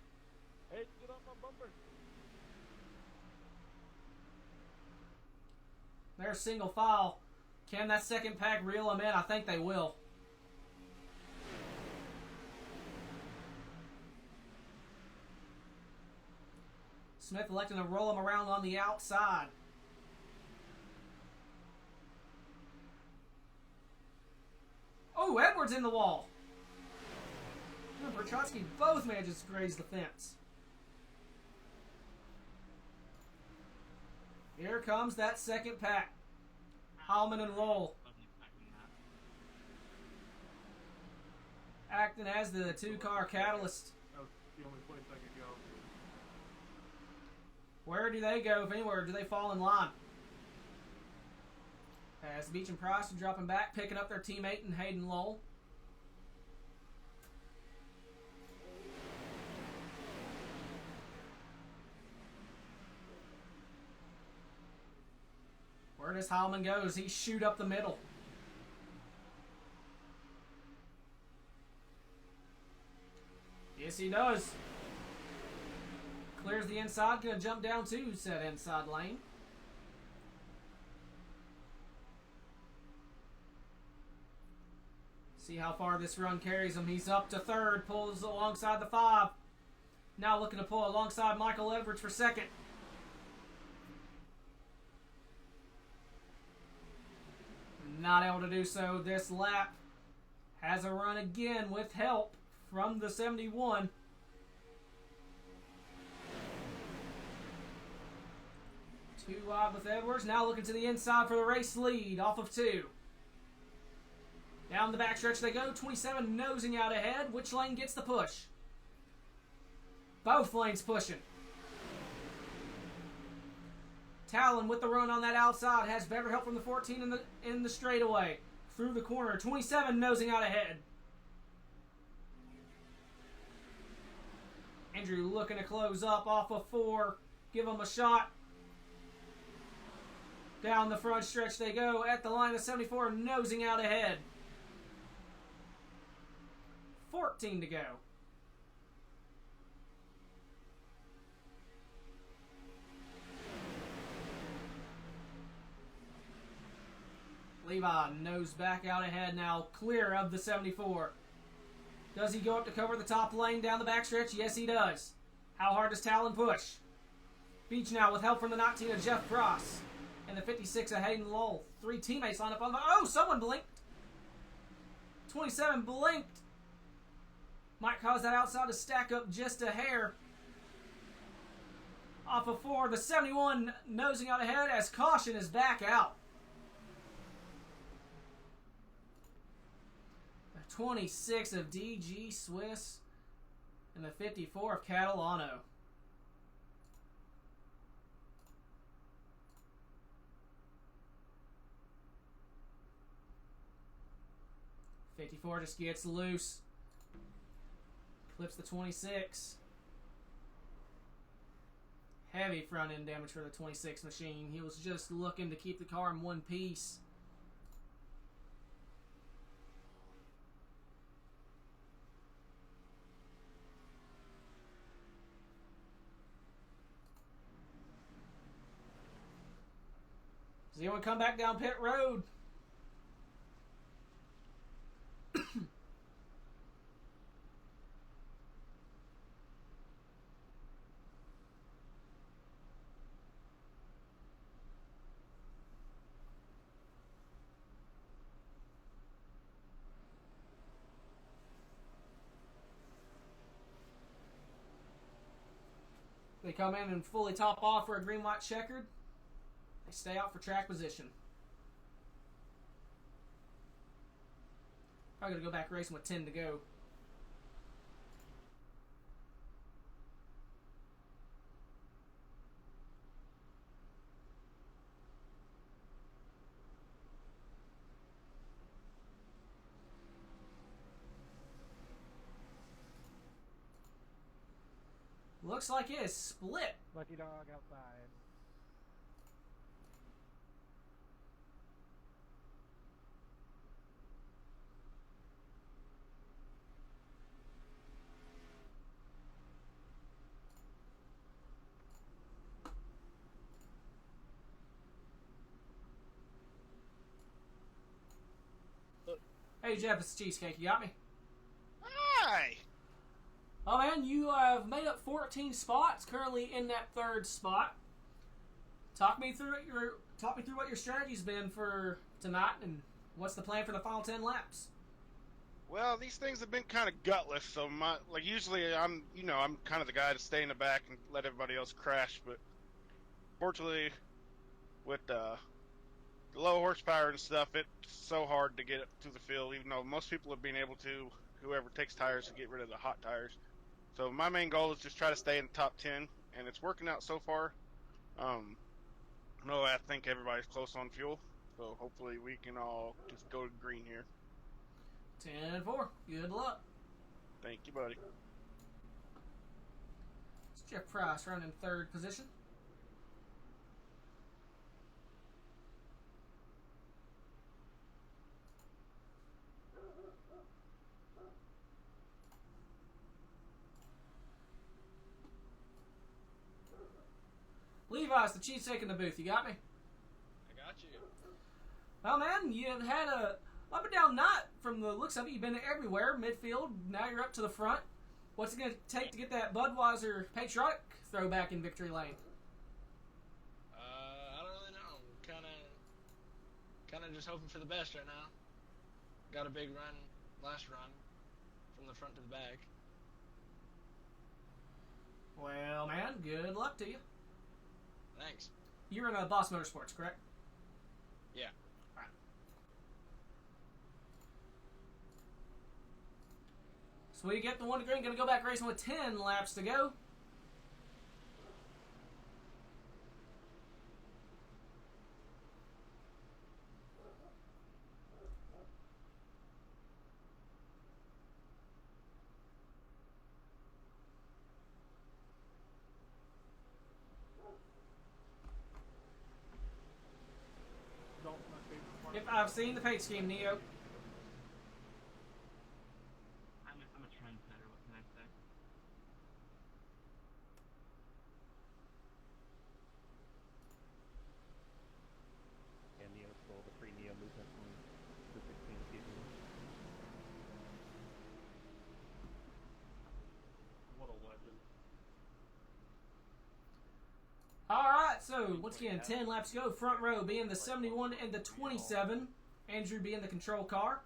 Hey, get off my bumper. They're single file. Can that second pack reel them in? I think they will. Smith electing to roll them around on the outside. Oh, Edwards in the wall. And Prochaski both manages to graze the fence. Here comes that second pack. Hallman and Lowell. Acting as the 2-car catalyst. That was the only place I could go. Where do they go, if anywhere? Do they fall in line? As Beach and Price are dropping back, picking up their teammate in Hayden Lowell. Where does Hallman go? Does he shoot up the middle? Yes, he does. Clears the inside. Gonna jump down to said inside lane. See how far this run carries him. He's up to third. Pulls alongside the 5. Now looking to pull alongside Michael Edwards for second. Not able to do so this lap. Has a run again with help from the 71. Too wide with Edwards. Now looking to the inside for the race lead off of 2. Down the backstretch they go. 27 nosing out ahead. Which lane gets the push? Both lanes pushing. Talon with the run on that outside has better help from the 14 in the straightaway. Through the corner. 27 nosing out ahead. Andrew looking to close up off of 4. Give him a shot. Down the front stretch they go. At the line of 74 nosing out ahead. 14 to go. Levi nose back out ahead now, clear of the 74. Does he go up to cover the top lane down the backstretch? Yes, he does. How hard does Talon push? Beach now with help from the 19 of Jeff Cross and the 56 of Hayden Lowell. 3 teammates line up on the... Oh, someone blinked. 27 blinked. Might cause that outside to stack up just a hair. Off of 4, the 71 nosing out ahead as caution is back out. 26 of DG Swiss and the 54 of Catalano. '54 just gets loose. Clips the 26. Heavy front end damage for the 26 machine. He was just looking to keep the car in one piece. Does anyone come back down pit road? They come in and fully top off for a green white checkered. They stay out for track position. Probably gonna go back racing with 10 to go. Looks like it is split. Lucky dog outside. Hey Jeff, it's Cheesecake. You got me? Hi! Oh man, you have made up 14 spots. Currently in that third spot. Talk me through what your strategy's been for tonight, and what's the plan for the final 10 laps? Well, these things have been kind of gutless, so usually I'm kind of the guy to stay in the back and let everybody else crash, but fortunately, with the low horsepower and stuff, it's so hard to get up to the field, even though most people have been able to, whoever takes tires, to get rid of the hot tires. So my main goal is just try to stay in the top 10, and it's working out so far. I think everybody's close on fuel, so hopefully we can all just go to green here. 10-4. Good luck. Thank you, buddy. It's Jeff Price running third position. Levi's the cheesesteak in the booth. You got me? I got you. Well, man, you've had a up and down night from the looks of it. You've been everywhere, midfield. Now you're up to the front. What's it going to take to get that Budweiser patriotic throwback in victory lane? I don't really know. Kind of just hoping for the best right now. Got a big run last run from the front to the back. Well, man, good luck to you. Thanks. You're in Boss Motorsports, correct? Yeah. All right. So we get the one to green. Going to go back racing with 10 laps to go. If I've seen the paint scheme, Neo. I'm a trendsetter, what can I say? And Neo stole the free Neo movement from the 16 season. What a legend. Alright, so once again, 10 laps to go. Front row being the 71 and the 27. Andrew being the control car.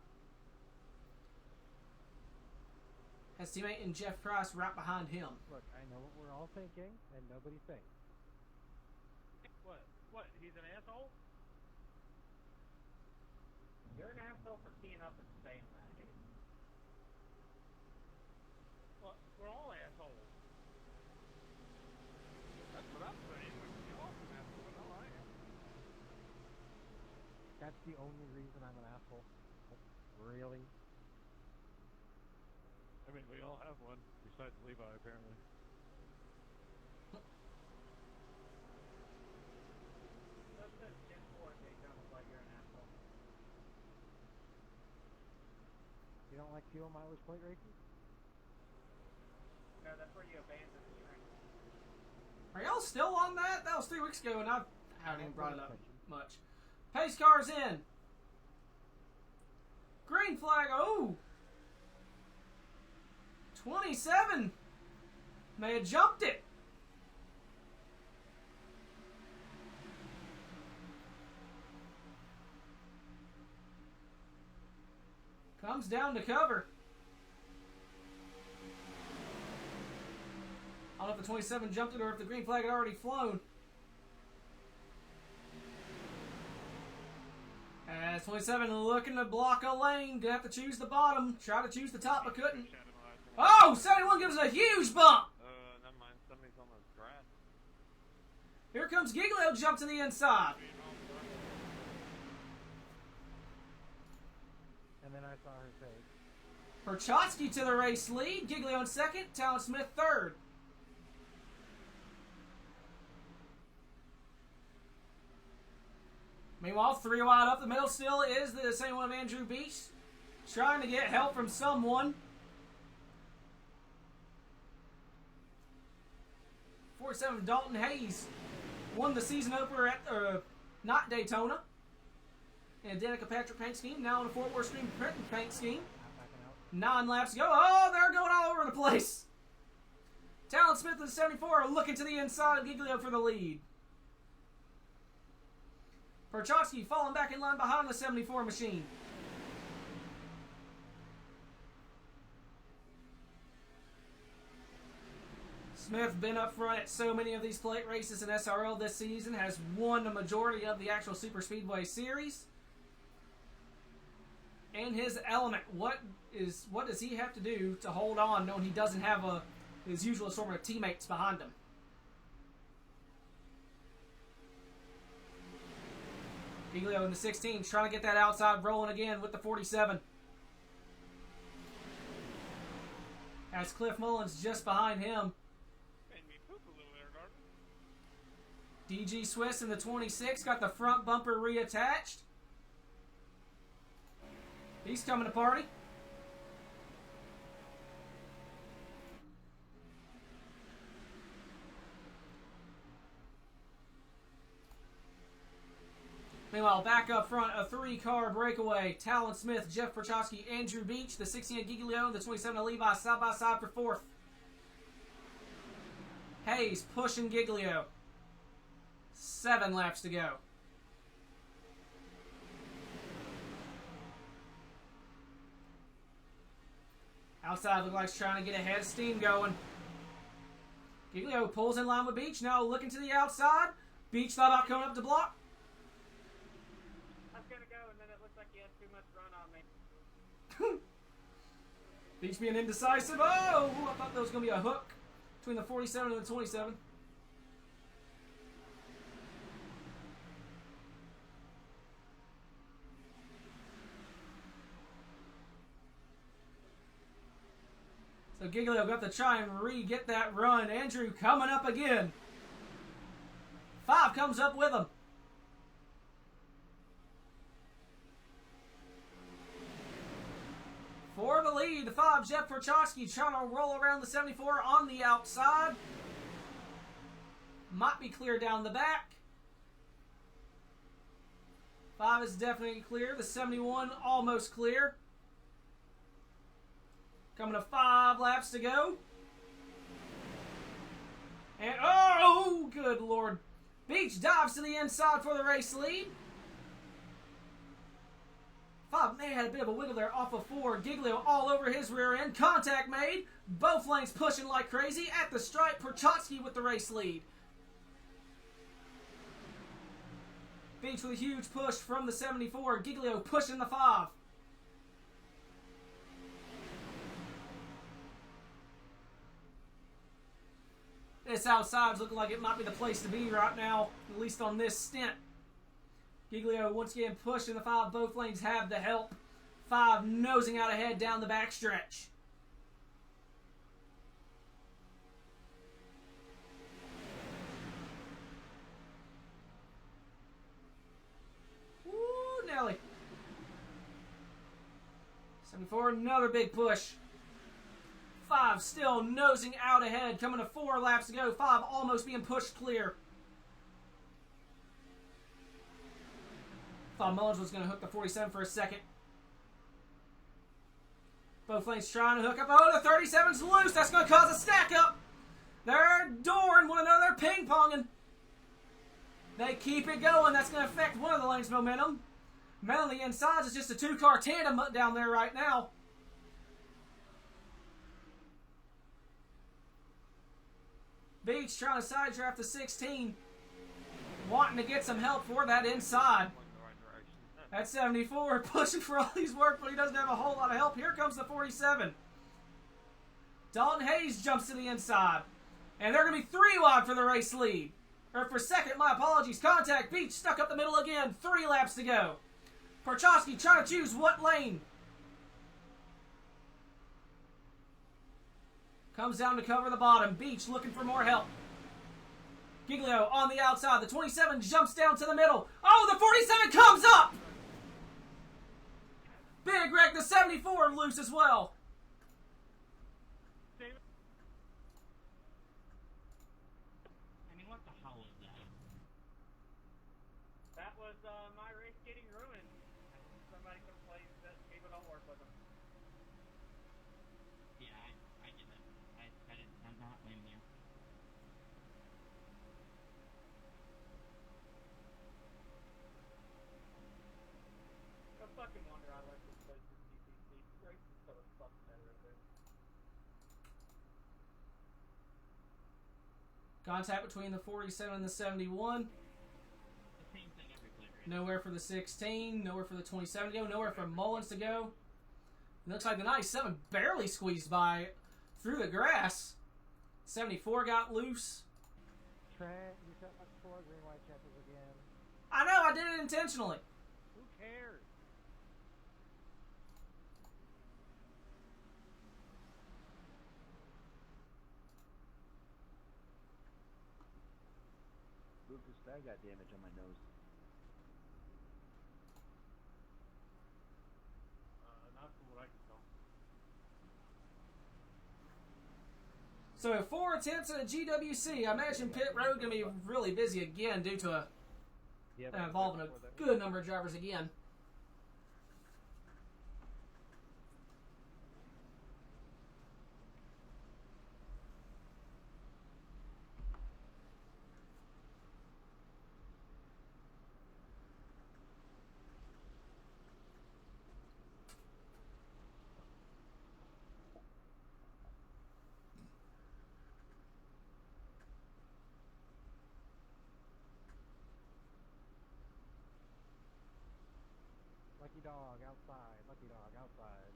Has teammate and Jeff Price right behind him. Look, I know what we're all thinking, and nobody thinks. What? He's an asshole? You're an asshole for teeing up and saying that, dude. Well, we're all assholes. That's what I'm saying. You're all an asshole, but I am. That's the only reason I'm an asshole. Really? I mean, we all have one, besides Levi, apparently. don't like fuel mileage plate races? No, that's where you abandon the train. Are y'all still on that? That was 3 weeks ago, and I haven't even brought it up much. Pace car's in. Green flag. Oh! 27 may have jumped it. Comes down to cover. I don't know if the 27 jumped it or if the green flag had already flown. As 27 looking to block a lane. Gonna have to choose the bottom. Try to choose the top, but couldn't. Oh! 71 gives it a huge bump! Never mind. Somebody's on the grass. Here comes Giglio, jump to the inside. And then I saw her face. Perchotsky to the race lead. Giglio in second. Talon Smith third. Meanwhile, 3 wide up the middle still is the same one of Andrew Beach. Trying to get help from someone. 47 Dalton Hayes won the season opener at not Daytona. And Danica Patrick paint scheme, now in a Fort Worth Stream paint scheme. 9 laps to go. Oh, they're going all over the place. Talon Smith and 74 looking to the inside of Giglio for the lead. Perchotsky falling back in line behind the 74 machine. Smith been up front at so many of these plate races in SRL this season, has won the majority of the actual Super Speedway series. And his element, what does he have to do to hold on knowing he doesn't have his usual assortment of teammates behind him? Giglio in the 16, trying to get that outside rolling again with the 47. As Cliff Mullins just behind him. DG Swiss in the 26 got the front bumper reattached. He's coming to party. Meanwhile, back up front, a 3-car breakaway. Talon Smith, Jeff Perchotsky, Andrew Beach, the 16 at Giglio, the 27 at Levi, side by side for 4th. Hayes pushing Giglio. 7 laps to go. Outside looks like he's trying to get ahead, steam going. Giglio pulls in line with Beach, now looking to the outside. Beach thought about coming up to block. I was gonna go, and then it looked like he had too much run on me. Beach being indecisive. Oh, I thought there was going to be a hook between the 47 and the 27. So Giglio got to try and re-get that run. Andrew coming up again. 5 comes up with him. For the lead, the 5, Jeff Perchotsky trying to roll around the 74 on the outside. Might be clear down the back. 5 is definitely clear. The 71 almost clear. Coming to 5 laps to go. And, oh, good Lord. Beach dives to the inside for the race lead. 5 may have had a bit of a wiggle there off of 4. Giglio all over his rear end. Contact made. Both lanes pushing like crazy. At the stripe, Perchotsky with the race lead. Beach with a huge push from the 74. Giglio pushing the 5. This outside's looking like it might be the place to be right now, at least on this stint. Giglio once again pushing the 5. Both lanes have the help. 5 nosing out ahead down the backstretch. Woo, Nelly. 74, another big push. 5 still nosing out ahead, coming to 4 laps to go. 5 almost being pushed clear. Thought Mullins was going to hook the 47 for a second. Both lanes trying to hook up. Oh, the 37's loose. That's going to cause a stack up. They're adoring one another, ping-ponging. They keep it going. That's going to affect one of the lanes' momentum. Man on the insides is just a 2-car tandem down there right now. Beach trying to side draft the 16. Wanting to get some help for that inside. At 74, pushing for all these work, but he doesn't have a whole lot of help. Here comes the 47. Dalton Hayes jumps to the inside. And they're going to be 3 wide for the race lead. Or for second, my apologies. Contact, Beach stuck up the middle again. 3 laps to go. Parchowski trying to choose what lane. Comes down to cover the bottom. Beach looking for more help. Giglio on the outside. The 27 jumps down to the middle. Oh, the 47 comes up! Big wreck, the 74 loose as well. I mean, what the hell was that? That was my race getting ruined. Somebody complained that people don't work with them. Yeah, I get it. I'm not blaming you. No fucking wonder I like this place for TCC. Race is so much fucking better up there. Contact between the 47 and the 71. The same thing every player. Nowhere for the 16. Nowhere for the 27 to go. Nowhere for Mullins to go. It looks like the 97 barely squeezed by through the grass. 74 got loose. Trent, you set up 4 green white checkers again. I know, I did it intentionally. Who cares? Lucas, I got damage on my nose. Not from what I can tell. So 4 attempts at a GWC. I imagine pit road going to be really busy again due to involving a good number of drivers again. Lucky dog outside. Lucky dog outside.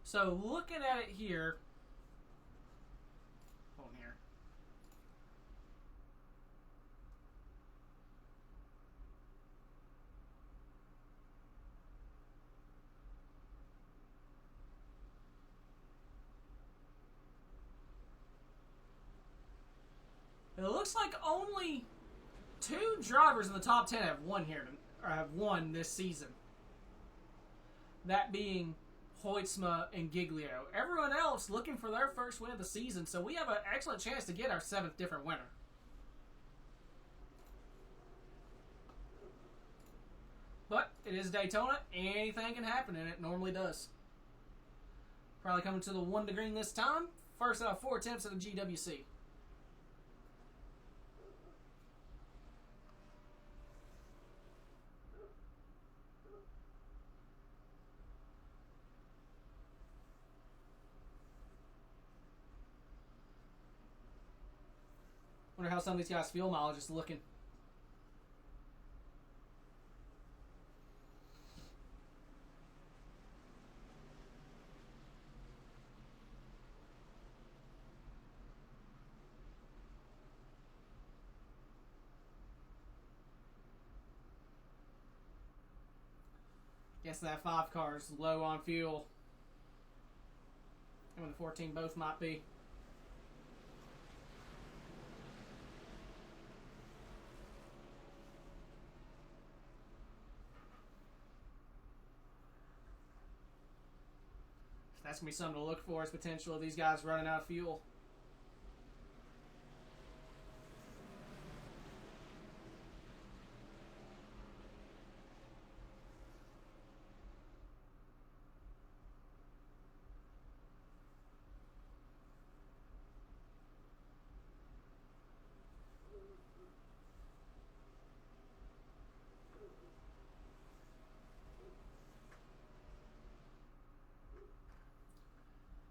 So looking at it here, hold on here. It looks like only 2 drivers in the top 10 have won here, or have won this season. That being Hoytsma and Giglio. Everyone else looking for their first win of the season, so we have an excellent chance to get our 7th different winner. But it is Daytona. Anything can happen, and it normally does. Probably coming to the 1 to green this time. First out of 4 attempts at the GWC. Wonder how some of these guys' fuel mileage is looking. Guess that 5 car is low on fuel. And the 14 both might be. That's going to be something to look for, is potential of these guys running out of fuel.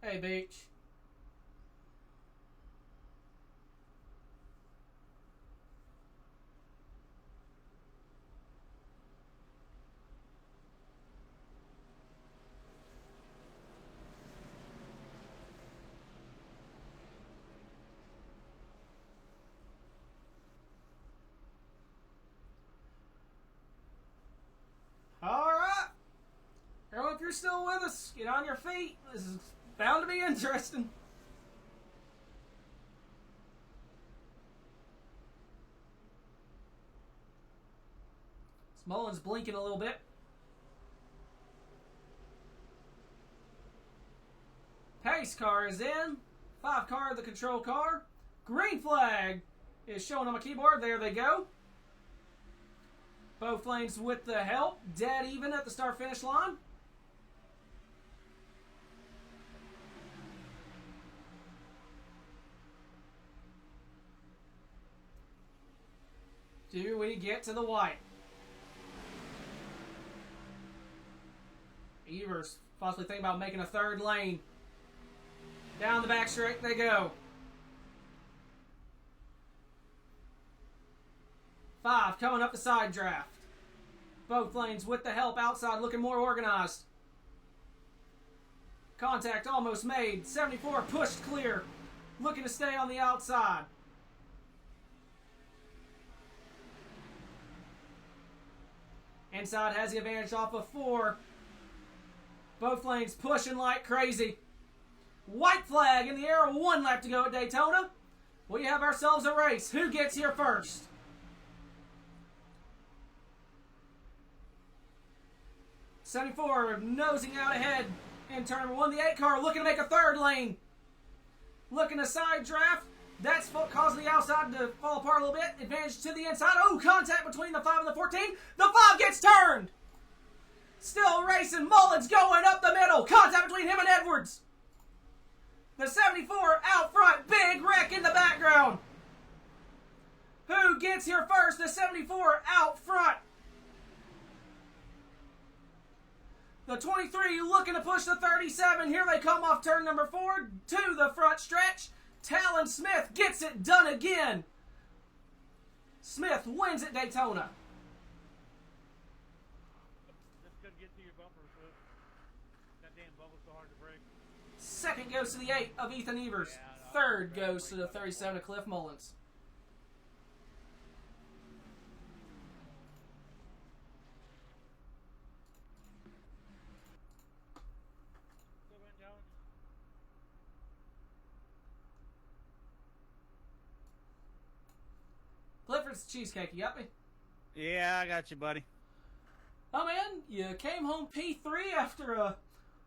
Hey, Beach. All right. Everyone, if you're still with us, get on your feet. This is bound to be interesting. Mullen's blinking a little bit. Pace car is in. 5 car, the control car. Green flag is showing on my keyboard. There they go. Both lanes with the help. Dead even at the start-finish line. Do we get to the white? Evers possibly thinking about making a 3rd lane. Down the back straight they go. 5 coming up the side draft. Both lanes with the help outside, looking more organized. Contact almost made. 74 pushed clear. Looking to stay on the outside. Inside has the advantage off of 4. Both lanes pushing like crazy. White flag in the air, 1 lap to go at Daytona. We have ourselves a race. Who gets here first? '74 nosing out ahead in turn number 1. The 8 car looking to make a 3rd lane. Looking to side draft. That's what caused the outside to fall apart a little bit. Advantage to the inside. Oh, contact between the 5 and the 14. The 5 gets turned. Still racing. Mullins going up the middle. Contact between him and Edwards. The 74 out front. Big wreck in the background. Who gets here first? The 74 out front. The 23 looking to push the 37. Here they come off turn number 4 to the front stretch. Talon Smith gets it done again. Smith wins at Daytona. Just couldn't get to your bumper, so that damn bubble's so hard to break. 2nd goes to the 8 of Ethan Evers. 3rd goes to the 37 of Cliff Mullins. Clifford's cheesecake, you got me? Yeah, I got you, buddy. Oh man, you came home P3 after a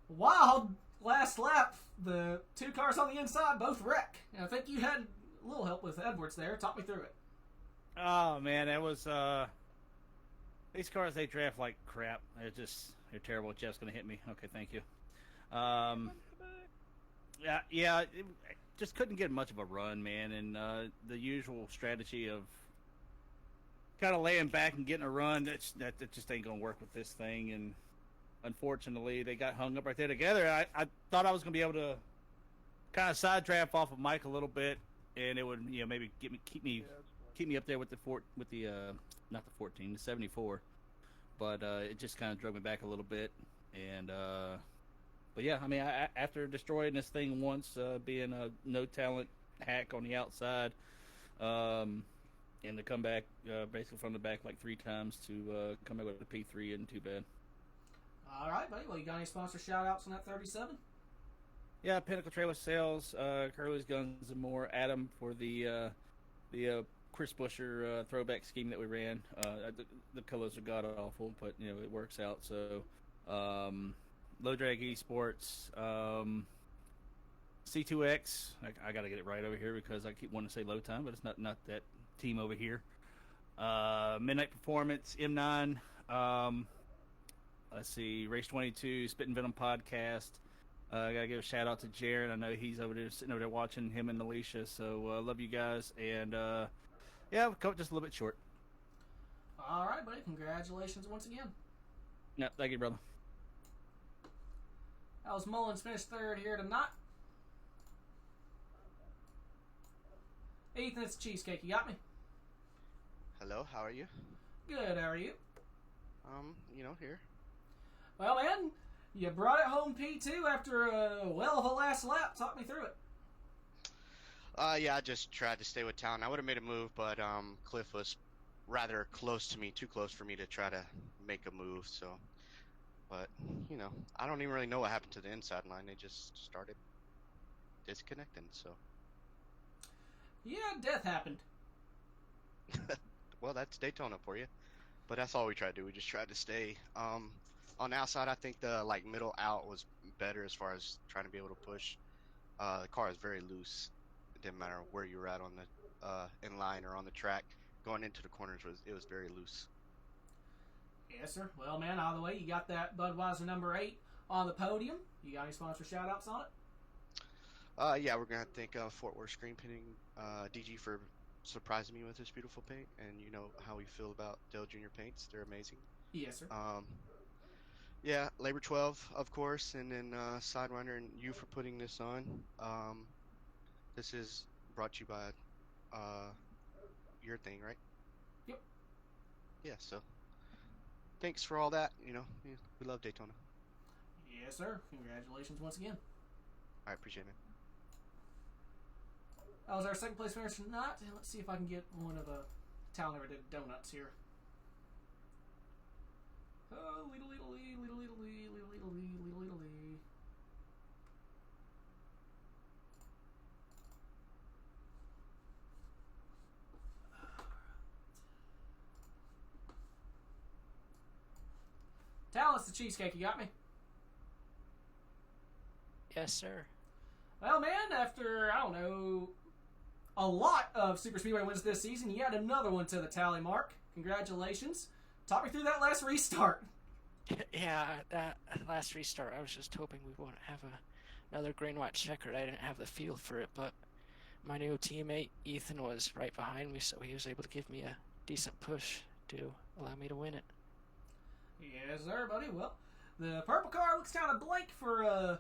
wild last lap. The 2 cars on the inside both wreck. And I think you had a little help with Edwards there. Talk me through it. Oh man, that was these cars, they draft like crap. They're terrible. Jeff's gonna hit me. Okay, thank you. Yeah, just couldn't get much of a run, man, and the usual strategy of kind of laying back and getting a run, that just ain't gonna work with this thing. And unfortunately, they got hung up right there together. I thought I was gonna be able to kind of side draft off of Mike a little bit, and it would maybe keep me up there with the not the 14, the 74, but it just kind of drug me back a little bit. And but yeah, I mean, after destroying this thing once, being a no talent hack on the outside, and to come back basically from the back like 3 times to come back with a P3 isn't too bad. All right, buddy. Well, you got any sponsor shout-outs on that 37? Yeah, Pinnacle Trailer Sales, Curly's Guns and More, Adam for the Chris Buescher throwback scheme that we ran. The colors are god awful, but it works out. So, Low Drag Esports, C2X. I got to get it right over here because I keep wanting to say Low Time, but it's not that team over here. Midnight Performance, M9. Let's see, Race 22, Spit and Venom Podcast. I gotta give a shout out to Jared. I know he's over there sitting over there watching, him and Alicia. So love you guys, and yeah, we'll cut just a little bit short. All right, buddy. Congratulations once again. Yeah, thank you, brother. How's Mullins finished third here tonight? Ethan, it's Cheesecake. You got me? Hello, how are you? Good. How are you? Here. Well, man, you brought it home P2 after a well of a last lap. Talk me through it. Yeah, I just tried to stay with town. I would have made a move, but Cliff was rather close to me, too close for me to try to make a move. So, but I don't even really know what happened to the inside line. They just started disconnecting. So. Yeah, death happened. Well, that's Daytona for you. But that's all we tried to do. We just tried to stay. On the outside, I think the middle out was better as far as trying to be able to push. The car is very loose. It didn't matter where you were at on the in line or on the track. Going into the corners was very loose. Yes, sir. Well, man, out of the way, you got that Budweiser number 8 on the podium. You got any sponsor shout-outs on it? Yeah, we're gonna thank Fort Worth Screen Painting, DG for surprising me with this beautiful paint, and you know how we feel about Dell Junior paints. They're amazing. Yes, sir. Yeah, Labor 12, of course, and then Sidewinder and you for putting this on. This is brought to you by your thing, right? Yep. Yeah, so thanks for all that. We love Daytona. Yes, sir. Congratulations once again. I appreciate it, man. That was our second place finish tonight. Let's see if I can get one of a town never did donuts here. Leedle, leedle, lee, leedle, leedle, lee, leedle, leedle, lee, leedle, leedle, lee. Talent's the Cheesecake. You got me? Yes, sir. Well, man, after, I don't know, a lot of Super Speedway wins this season, you add another one to the tally mark. Congratulations. Talk me through that last restart. Yeah, that last restart, I was just hoping we wouldn't have another green-white checkered. I didn't have the feel for it, but my new teammate, Ethan, was right behind me, so he was able to give me a decent push to allow me to win it. Yes, sir, buddy. Well, the purple car looks kind of blank for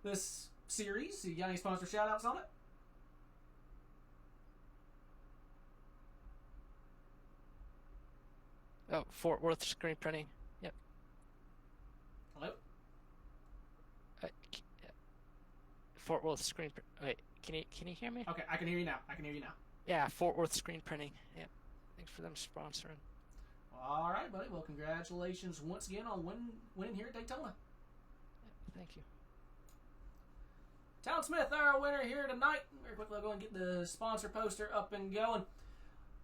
this series. You got any sponsor shout-outs on it? Oh, Fort Worth Screen Printing. Yep. Hello? Fort Worth Screen Wait, can you hear me? Okay, I can hear you now. Yeah, Fort Worth Screen Printing. Yep. Thanks for them sponsoring. All right, buddy. Well, congratulations once again on winning here at Daytona. Thank you. Town Smith, our winner here tonight. Very quickly, I'll go and get the sponsor poster up and going.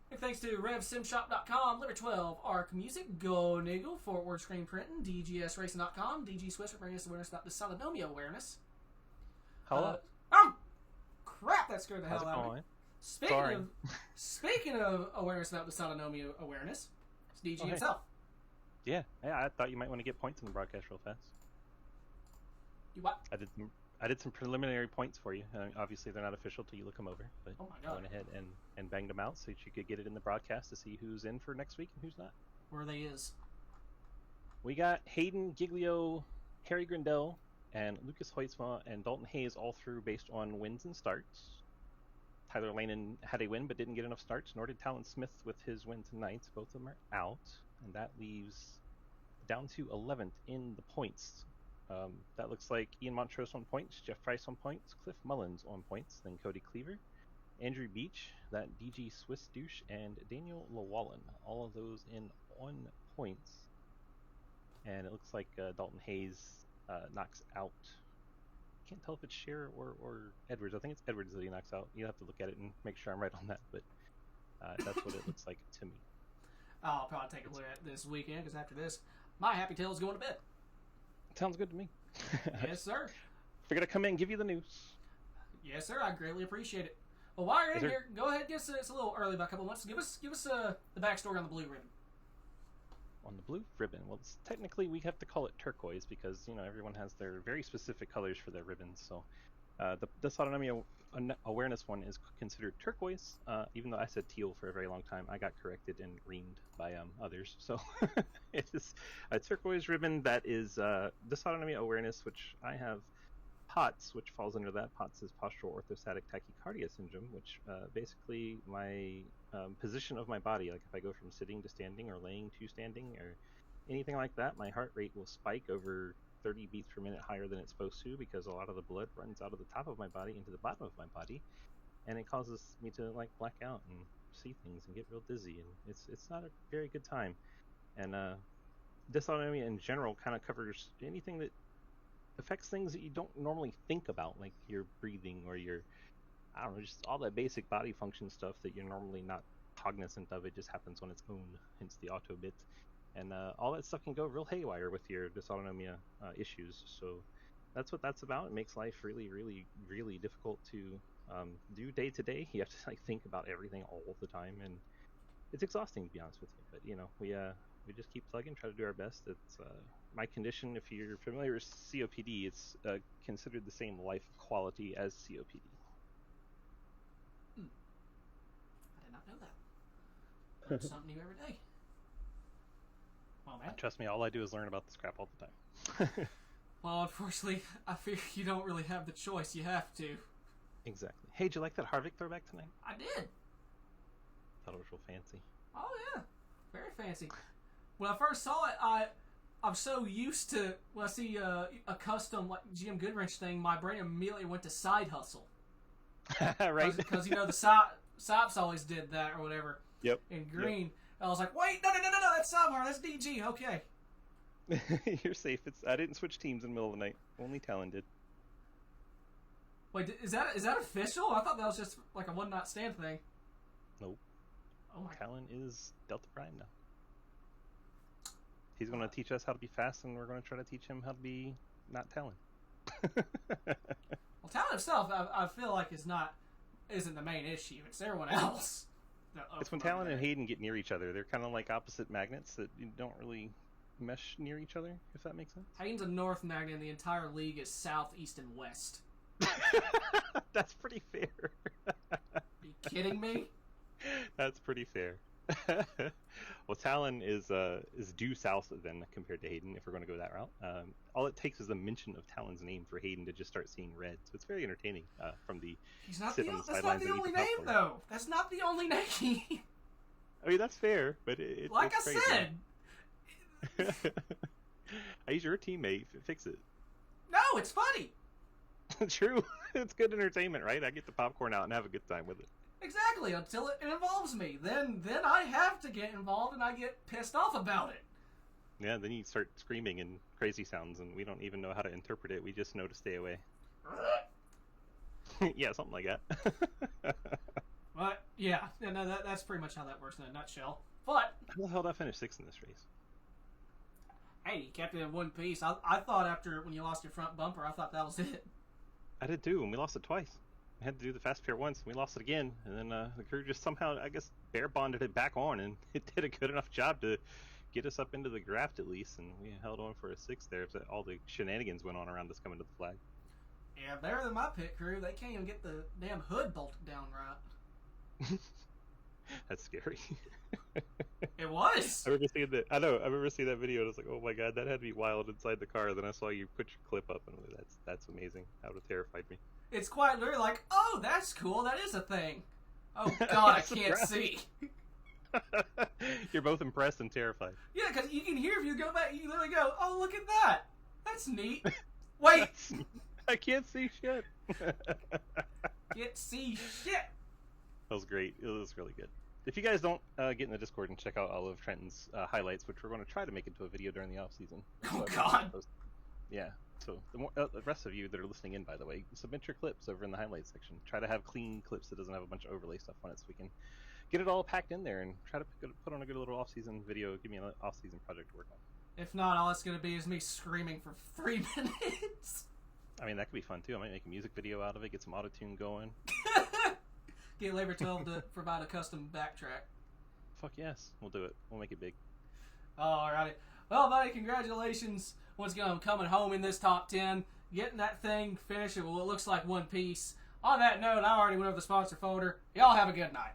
Big thanks to RevSimShop.com, Liver 12, ARCA Music, Go Niggle, Fort Worth Screen Printing, DGSRacing.com, DG Swiss for bringing us awareness about dysautonomia awareness. Hello. Oh, crap! That scared the How's hell it out of going? me. Speaking of awareness about dysautonomia awareness, it's DG himself. Yeah, I thought you might want to get points in the broadcast real fast. You what? I did some preliminary points for you. Obviously, they're not official till you look them over, but Oh my I God. went ahead and banged them out so that you could get it in the broadcast to see who's in for next week and who's not. Where they is? We got Hayden, Giglio, Harry Grindell, and Lucas Hoytsma and Dalton Hayes all through based on wins and starts. Tyler Lanen had a win but didn't get enough starts, nor did Talon Smith with his win tonight. Both of them are out, and that leaves down to 11th in the points. That looks like Ian Montrose on points, Jeff Price on points, Cliff Mullins on points, then Cody Cleaver, Andrew Beach, that DG Swiss douche, and Daniel Llewellyn. All of those in on points. And it looks like Dalton Hayes knocks out. Can't tell if it's Scherer or Edwards. I think it's Edwards that he knocks out. You have to look at it and make sure I'm right on that, but that's what it looks like to me. I'll probably take a look at this weekend because after this, my happy tail is going to bed. Sounds good to me. Yes, sir. Figured I'd come in and give you the news. Yes, sir. I greatly appreciate it. Well, while you're in Is there- here, go ahead. It's a little early by a couple months. Give us the backstory on the blue ribbon. On the blue ribbon, well, technically we have to call it turquoise because everyone has their very specific colors for their ribbons. So the dysautonomia awareness one is considered turquoise, even though I said teal for a very long time. I got corrected and reamed by others. So it is a turquoise ribbon that is dysautonomia awareness, which I have POTS, which falls under that. POTS is postural orthostatic tachycardia syndrome, which basically my position of my body, like if I go from sitting to standing or laying to standing or anything like that, my heart rate will spike over 30 beats per minute higher than it's supposed to because a lot of the blood runs out of the top of my body into the bottom of my body, and it causes me to like black out and see things and get real dizzy, and it's not a very good time. And dysautonomia in general kind of covers anything that affects things that you don't normally think about, like your breathing or your, I don't know, just all that basic body function stuff that you're normally not cognizant of. It just happens on its own, hence the auto bit. And all that stuff can go real haywire with your dysautonomia issues. So that's what that's about. It makes life really, really, really difficult to do day to day. You have to like think about everything all the time, and it's exhausting, to be honest with you. But we just keep plugging, try to do our best. It's my condition. If you're familiar with COPD, it's considered the same life quality as COPD. I did not know that. Learn something new every day. Well, man. Trust me, all I do is learn about this crap all the time. Well, unfortunately, I fear you don't really have the choice. You have to. Exactly. Hey, did you like that Harvick throwback tonight? I did. Thought it was real fancy. Oh yeah, very fancy. When I first saw it, I'm so used to when I see a custom like GM Goodwrench thing, my brain immediately went to Side Hustle. Right. Because the Sops always did that or whatever. Yep. In green. Yep. I was like, wait, no, that's Sidewinder, that's DG. Okay. You're safe. I didn't switch teams in the middle of the night. Only Talon did. Wait, is that official? I thought that was just like a one night stand thing. Nope. Oh my. Talon is Delta Prime now. He's going to teach us how to be fast, and we're going to try to teach him how to be not Talon. Well, Talon himself, I feel like isn't the main issue. It's everyone else. It's when Talon and Hayden get near each other. They're kind of like opposite magnets that you don't really mesh near each other, if that makes sense. Hayden's a north magnet, and the entire league is south, east, and west. That's pretty fair. Are you kidding me? That's pretty fair. Well, Talon is due south then compared to Hayden, if we're going to go that route. All it takes is a mention of Talon's name for Hayden to just start seeing red. So it's very entertaining from the That's not the only name, though. That's not the only name. I mean, that's fair, but it's crazy. Said. He's your teammate. Fix it. No, it's funny. True. It's good entertainment, right? I get the popcorn out and have a good time with it. Exactly, until it involves me. Then I have to get involved, and I get pissed off about it. Yeah, then you start screaming and crazy sounds, and we don't even know how to interpret it. We just know to stay away. Yeah, something like that. But, yeah, no, that's pretty much how that works in a nutshell. But how the hell did I finish 6th in this race? Hey, you kept it in one piece. I thought after when you lost your front bumper, I thought that was it. I did too, and we lost it twice. I had to do the fast pair once, and we lost it again, and then the crew just somehow, I guess, bear bonded it back on, and it did a good enough job to get us up into the draft at least, and we held on for a 6th there. All the shenanigans went on around us coming to the flag. Yeah, better than my pit crew. They can't even get the damn hood bolted down right. That's scary. It was. I remember seeing that. I know. I remember seeing that video, and I was like, "Oh my god, that had to be wild inside the car." Then I saw you put your clip up, and I was like, that's amazing. That would have terrified me. It's quite literally like, oh, that's cool. That is a thing. Oh god, I can't see. You're both impressed and terrified. Yeah, because you can hear if you go back. You literally go, oh, look at that. That's neat. Wait. I can't see shit. Can't see shit. That was great. It was really good. If you guys don't get in the Discord and check out all of Trenton's highlights, which we're going to try to make into a video during the off season. Oh God. Yeah. So the rest of you that are listening in, by the way, submit your clips over in the highlights section. Try to have clean clips that doesn't have a bunch of overlay stuff on it, so we can get it all packed in there and try to put on a good little off season video. Give me an off season project to work on. If not, all it's going to be is me screaming for 3 minutes. I mean, that could be fun too. I might make a music video out of it, get some auto-tune going. Get Labor 12 to provide a custom backtrack. Fuck yes, we'll do it. We'll make it big. Alrighty. Well, buddy, congratulations once again on coming home in this top 10, getting that thing finished. Well, it looks like one piece. On that note, I already went over the sponsor folder. Y'all have a good night.